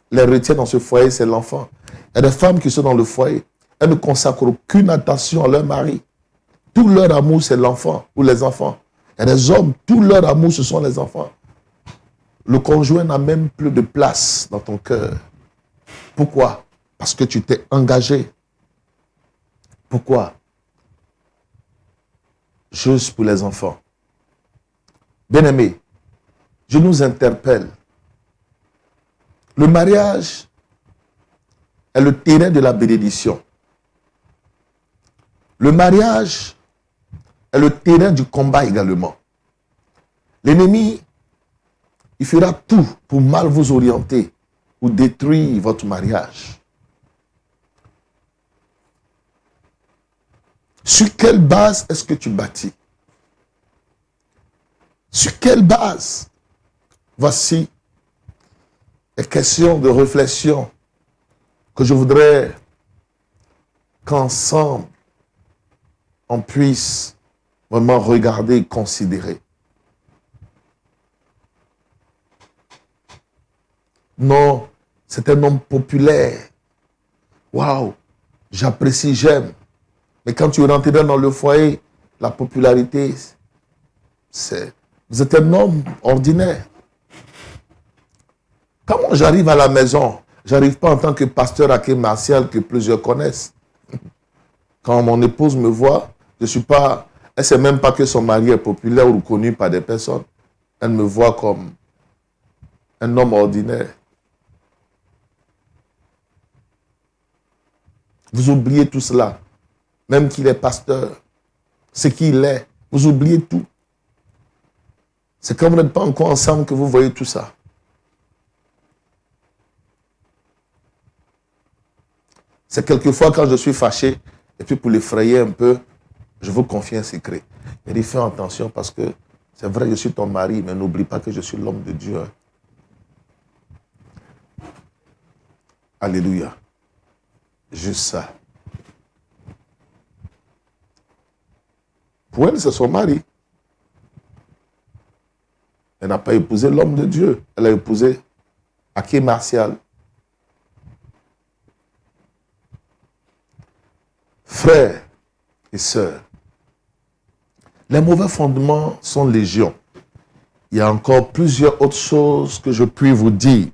les retient dans ce foyer, c'est l'enfant. Il y a des femmes qui sont dans le foyer. Elles ne consacrent aucune attention à leur mari. Tout leur amour, c'est l'enfant ou les enfants. Il y a des hommes, tout leur amour, ce sont les enfants. Le conjoint n'a même plus de place dans ton cœur. Pourquoi? Parce que tu t'es engagé. Pourquoi? Juste pour les enfants. Bien-aimés, je nous interpelle. Le mariage est le terrain de la bénédiction. Le mariage est le terrain du combat également. L'ennemi, il fera tout pour mal vous orienter ou détruire votre mariage. Sur quelle base est-ce que tu bâtis? Sur quelle base? Voici les questions de réflexion que je voudrais qu'ensemble on puisse vraiment regarder et considérer. Non, c'est un homme populaire. Waouh, j'apprécie, j'aime. Mais quand tu rentres dans le foyer, la popularité, vous êtes un homme ordinaire. Comment j'arrive à la maison? Je n'arrive pas en tant que pasteur Aké Martial que plusieurs connaissent. Quand mon épouse me voit, je suis pas, elle ne sait même pas que son mari est populaire ou connu par des personnes. Elle me voit comme un homme ordinaire. Vous oubliez tout cela. Même qu'il est pasteur, ce qu'il est, vous oubliez tout. C'est quand vous n'êtes pas encore ensemble que vous voyez tout ça. C'est quelquefois quand je suis fâché, et puis pour l'effrayer un peu, je vous confie un secret. Il dit, fais attention parce que c'est vrai, je suis ton mari, mais n'oublie pas que je suis l'homme de Dieu. Alléluia. Juste ça. Pour elle, c'est son mari. Elle n'a pas épousé l'homme de Dieu. Elle a épousé Aké Martial. Frères et sœurs, les mauvais fondements sont légion. Il y a encore plusieurs autres choses que je puis vous dire.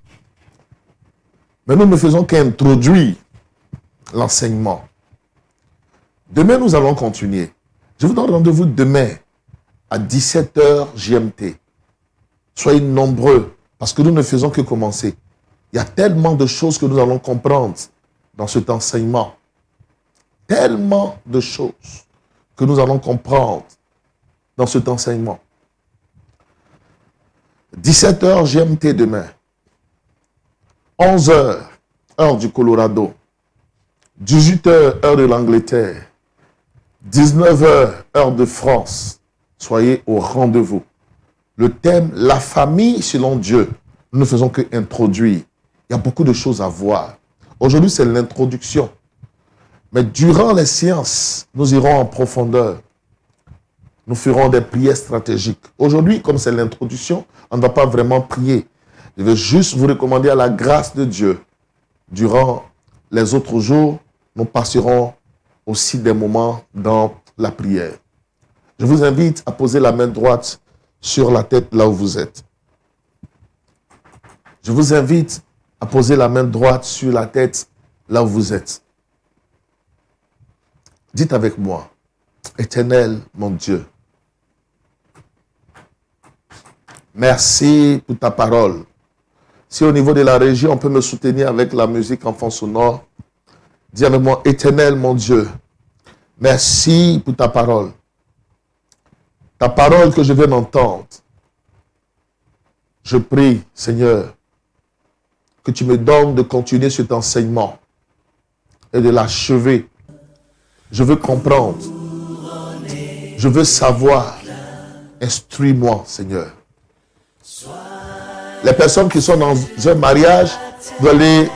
Mais nous ne faisons qu'introduire l'enseignement. Demain, nous allons continuer. Je vous donne rendez-vous demain à 17h GMT. Soyez nombreux parce que nous ne faisons que commencer. Il y a tellement de choses que nous allons comprendre dans cet enseignement. Tellement de choses que nous allons comprendre dans cet enseignement. 17h GMT demain. 11h, heure du Colorado. 18h, heure de l'Angleterre. 19h, heure de France. Soyez au rendez-vous. Le thème, la famille selon Dieu. Nous ne faisons que introduire. Il y a beaucoup de choses à voir. Aujourd'hui, c'est l'introduction. Mais durant les séances, nous irons en profondeur. Nous ferons des prières stratégiques. Aujourd'hui, comme c'est l'introduction, on ne va pas vraiment prier. Je vais juste vous recommander à la grâce de Dieu. Durant les autres jours, nous passerons aussi des moments dans la prière. Je vous invite à poser la main droite sur la tête là où vous êtes. Je vous invite à poser la main droite sur la tête là où vous êtes. Dites avec moi, Éternel, mon Dieu, merci pour ta parole. Si au niveau de la région, on peut me soutenir avec la musique en fond sonore, dis avec moi, Éternel, mon Dieu, merci pour ta parole. Ta parole que je viens d'entendre. Je prie, Seigneur, que tu me donnes de continuer cet enseignement et de l'achever. Je veux comprendre. Je veux savoir. Instruis-moi, Seigneur. Les personnes qui sont dans un mariage doivent aller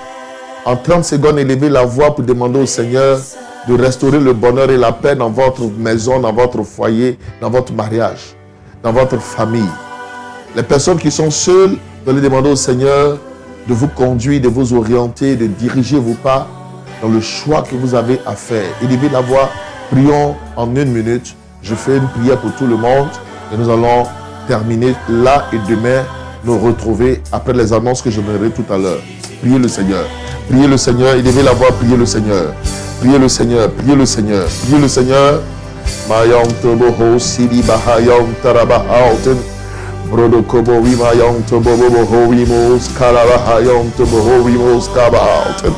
en 30 secondes élever la voix pour demander au Seigneur de restaurer le bonheur et la paix dans votre maison, dans votre foyer, dans votre mariage, dans votre famille. Les personnes qui sont seules doivent aller demander au Seigneur de vous conduire, de vous orienter, de diriger vos pas dans le choix que vous avez à faire. Élevez la voix, prions en 1 minute. Je fais une prière pour tout le monde et nous allons terminer là et demain nous retrouver après les annonces que je verrai tout à l'heure. Priez le Seigneur. Priez le Seigneur. Élevez la voix, priez le Seigneur. Priez le Seigneur. Priez le Seigneur. Priez le Seigneur. Mayam toboho sidi bahayam tarabahauten. Brodokobo wimayam toboho wimos karabahayam toboho wimos kabahauten.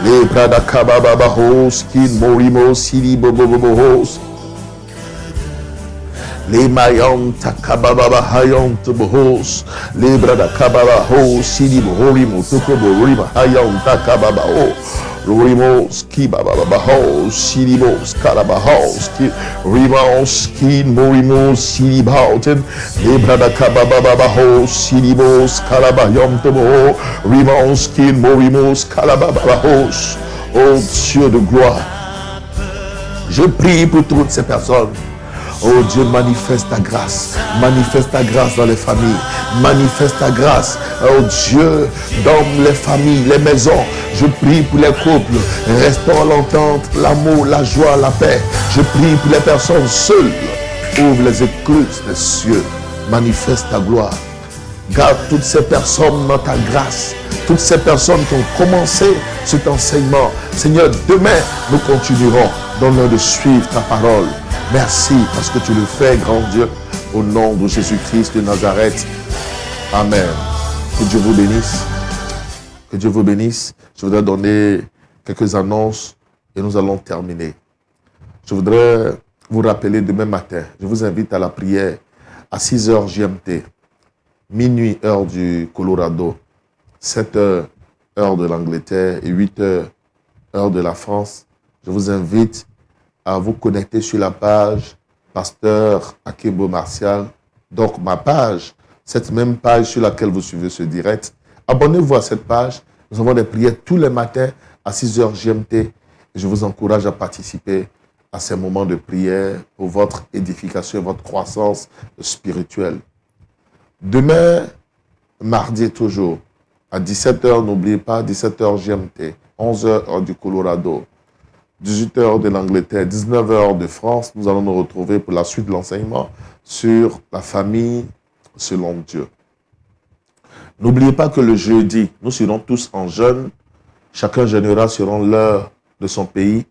Les bradakababahos kin morimos sidi bobobohos. Les mayam takababa hayam tobohos. Les bradakababahos sidi bohorimo tokobo rima hayam takababaho. Rimos ki bababaho silibos karabahos ki rimos ki morimos silibauten lebrada kabababaho silibos karabayom tobo rimos ki morimos karababahos. Oh Dieu de gloire, je prie pour toutes ces personnes. Oh Dieu, manifeste ta grâce dans les familles, manifeste ta grâce, oh Dieu, dans les familles, les maisons. Je prie pour les couples, restaure l'entente, l'amour, la joie, la paix. Je prie pour les personnes seules, ouvre les écluses des cieux, manifeste ta gloire. Garde toutes ces personnes dans ta grâce, toutes ces personnes qui ont commencé cet enseignement. Seigneur, demain, nous continuerons dans l'heure de suivre ta parole. Merci parce que tu le fais, grand Dieu, au nom de Jésus-Christ de Nazareth. Amen. Que Dieu vous bénisse. Que Dieu vous bénisse. Je voudrais donner quelques annonces et nous allons terminer. Je voudrais vous rappeler demain matin. Je vous invite à la prière à 6h GMT, minuit heure du Colorado, 7h heure de l'Angleterre et 8h heure de la France. Je vous invite à vous connecter sur la page Pasteur Akebo Martial. Donc ma page, cette même page sur laquelle vous suivez ce direct. Abonnez-vous à cette page. Nous avons des prières tous les matins à 6h GMT. Et je vous encourage à participer à ces moments de prière pour votre édification et votre croissance spirituelle. Demain, mardi toujours, à 17h, n'oubliez pas, 17h GMT, 11h heure du Colorado, 18h de l'Angleterre, 19h de France, nous allons nous retrouver pour la suite de l'enseignement sur la famille selon Dieu. N'oubliez pas que le jeudi, nous serons tous en jeûne. Chacun jeûnera selon l'heure de son pays.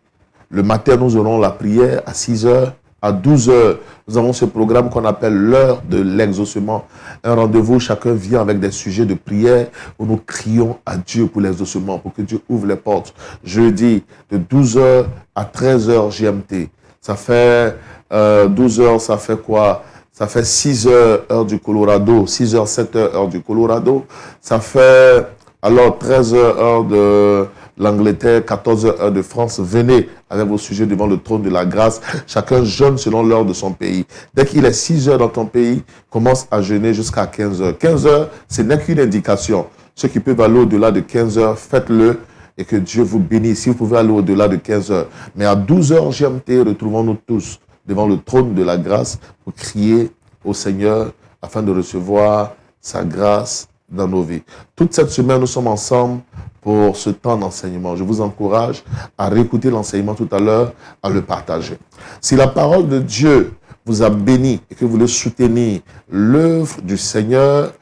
Le matin, nous aurons la prière à 6h. À 12h, nous avons ce programme qu'on appelle l'heure de l'exaucement. Un rendez-vous, chacun vient avec des sujets de prière où nous crions à Dieu pour l'exaucement, pour que Dieu ouvre les portes. Jeudi, de 12h à 13h GMT. Ça fait 12 heures, ça fait quoi? Ça fait 6 heures, heure du Colorado, 6 heures, 7 heures, heure du Colorado. Ça fait alors 13 heures, heure de l'Angleterre, 14 heures, heure de France. Venez avec vos sujets devant le trône de la grâce. Chacun jeûne selon l'heure de son pays. Dès qu'il est 6 heures dans ton pays, commence à jeûner jusqu'à 15 heures. 15 heures, ce n'est qu'une indication. Ceux qui peuvent aller au-delà de 15 heures, faites-le et que Dieu vous bénisse. Si vous pouvez aller au-delà de 15 heures. Mais à 12 heures GMT, retrouvons-nous tous devant le trône de la grâce pour crier au Seigneur afin de recevoir sa grâce dans nos vies. Toute cette semaine, nous sommes ensemble pour ce temps d'enseignement. Je vous encourage à réécouter l'enseignement tout à l'heure, à le partager. Si la parole de Dieu vous a béni et que vous voulez soutenir l'œuvre du Seigneur,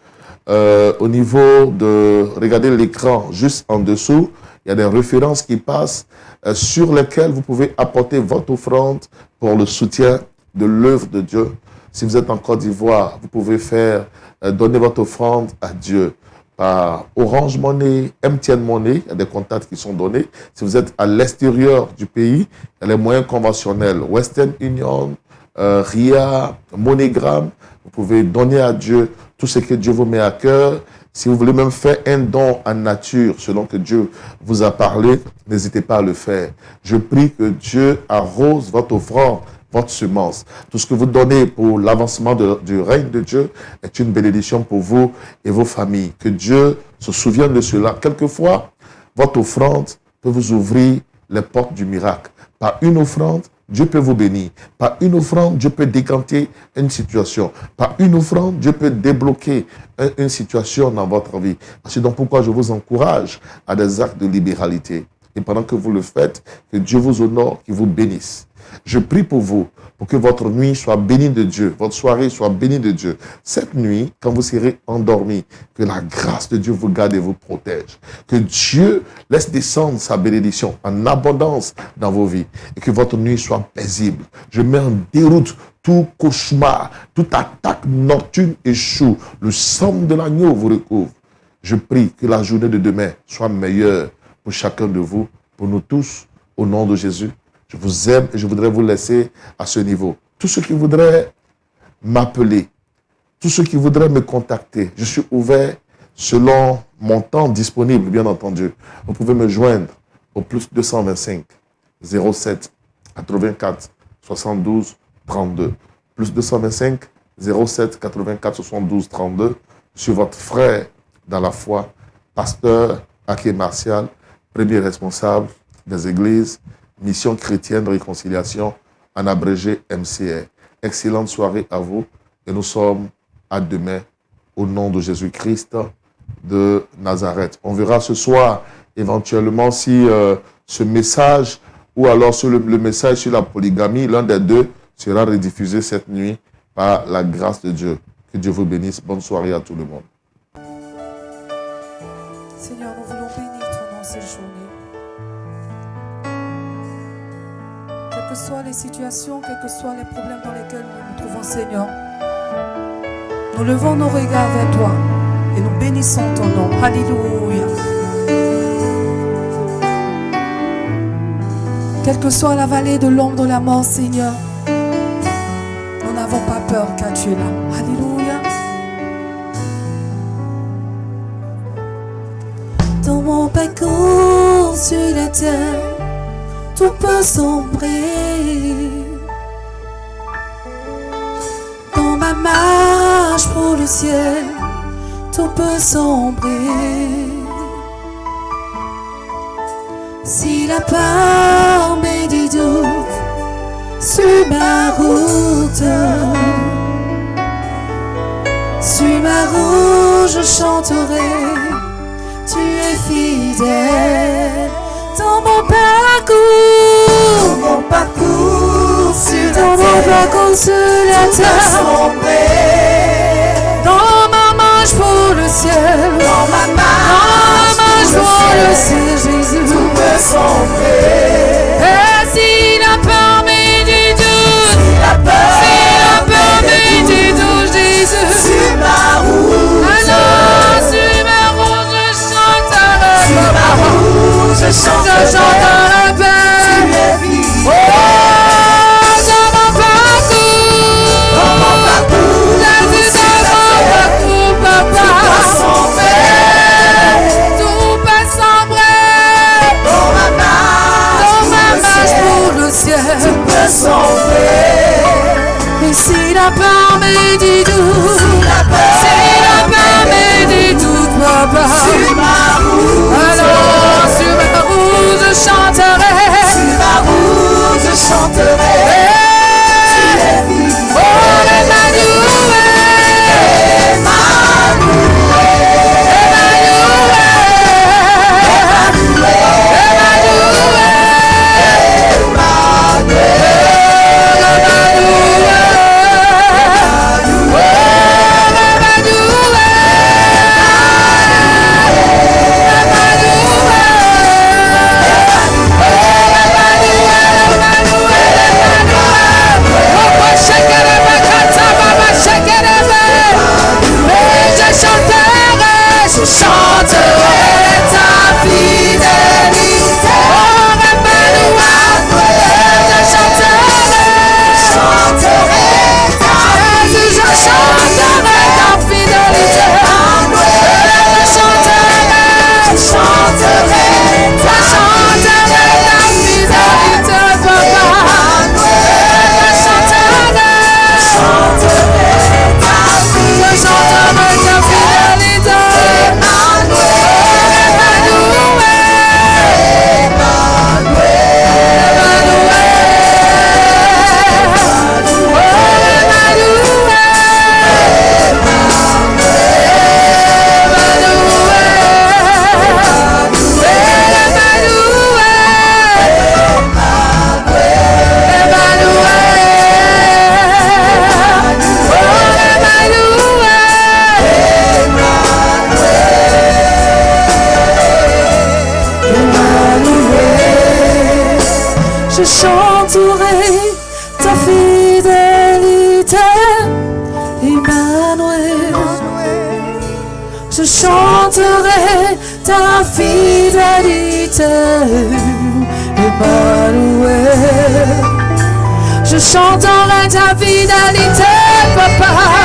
au niveau de, regardez l'écran juste en dessous, il y a des références qui passent sur lesquelles vous pouvez apporter votre offrande pour le soutien de l'œuvre de Dieu. Si vous êtes en Côte d'Ivoire, vous pouvez faire donner votre offrande à Dieu par Orange Money, MTN Money, il y a des contacts qui sont donnés. Si vous êtes à l'extérieur du pays, il y a les moyens conventionnels, Western Union, RIA, MoneyGram. Vous pouvez donner à Dieu tout ce que Dieu vous met à cœur. Si vous voulez même faire un don en nature, selon que Dieu vous a parlé, n'hésitez pas à le faire. Je prie que Dieu arrose votre offrande, votre semence. Tout ce que vous donnez pour l'avancement du règne de Dieu est une bénédiction pour vous et vos familles. Que Dieu se souvienne de cela. Quelquefois, votre offrande peut vous ouvrir les portes du miracle. Par une offrande, Dieu peut vous bénir. Par une offrande, Dieu peut décanter une situation. Par une offrande, Dieu peut débloquer une situation dans votre vie. C'est donc pourquoi je vous encourage à des actes de libéralité. Et pendant que vous le faites, que Dieu vous honore, qu'il vous bénisse. Je prie pour vous, pour que votre nuit soit bénie de Dieu, votre soirée soit bénie de Dieu. Cette nuit, quand vous serez endormis, que la grâce de Dieu vous garde et vous protège. Que Dieu laisse descendre sa bénédiction en abondance dans vos vies et que votre nuit soit paisible. Je mets en déroute tout cauchemar, toute attaque nocturne échoue. Le sang de l'agneau vous recouvre. Je prie que la journée de demain soit meilleure pour chacun de vous, pour nous tous, au nom de Jésus. Je vous aime et je voudrais vous laisser à ce niveau. Tous ceux qui voudraient m'appeler, tous ceux qui voudraient me contacter, je suis ouvert selon mon temps disponible, bien entendu. Vous pouvez me joindre au plus 225 07 84 72 32. Plus 225 07 84 72 32. Je suis votre frère dans la foi, pasteur Aké Martial, premier responsable des églises Mission chrétienne de réconciliation, en abrégé MCR. Excellente soirée à vous et nous sommes à demain au nom de Jésus-Christ de Nazareth. On verra ce soir éventuellement si ce message ou alors sur le message sur la polygamie, l'un des deux sera rediffusé cette nuit par la grâce de Dieu. Que Dieu vous bénisse. Bonne soirée à tout le monde. Seigneur, nous voulons bénir ton nom cette journée. Quelles que soient les situations, quels que soient les problèmes dans lesquels nous nous trouvons, Seigneur, nous levons nos regards vers toi et nous bénissons ton nom. Alléluia. Quelle que soit la vallée de l'ombre de la mort, Seigneur, nous n'avons pas peur car tu es là. Alléluia. Dans mon parcours sur la terre, tout peut sombrer. Dans ma marche pour le ciel, tout peut sombrer. Si la part met du doute sur ma route, je chanterai, tu es fidèle. Dans mon parcours sur la terre, dans ma marche pour le ciel, dans ma marche pour le ciel, Jésus, tout peut sombrer. Et si la peur met du doute, si la peur met du doute, Jésus, sur ma route, alors sur ma route je chanterai, sur ma route je chanterai la paix. Tu es fidèle. la peur me dit tout, si la peur me dit tout, papa. Alors sur ma route je chanterai, sur ma route je chanterai. Oh je chanterai ta fidélité. Oh, Emmanuel, je chanterai ta fidélité. Je chanterai ta fidélité. Je chanterai ta fidélité, papa. Je chanterai ta fidélité. Je chanterai ta fidélité, Emmanuel. Je chanterai ta fidélité, Emmanuel. Je chanterai ta fidélité, papa.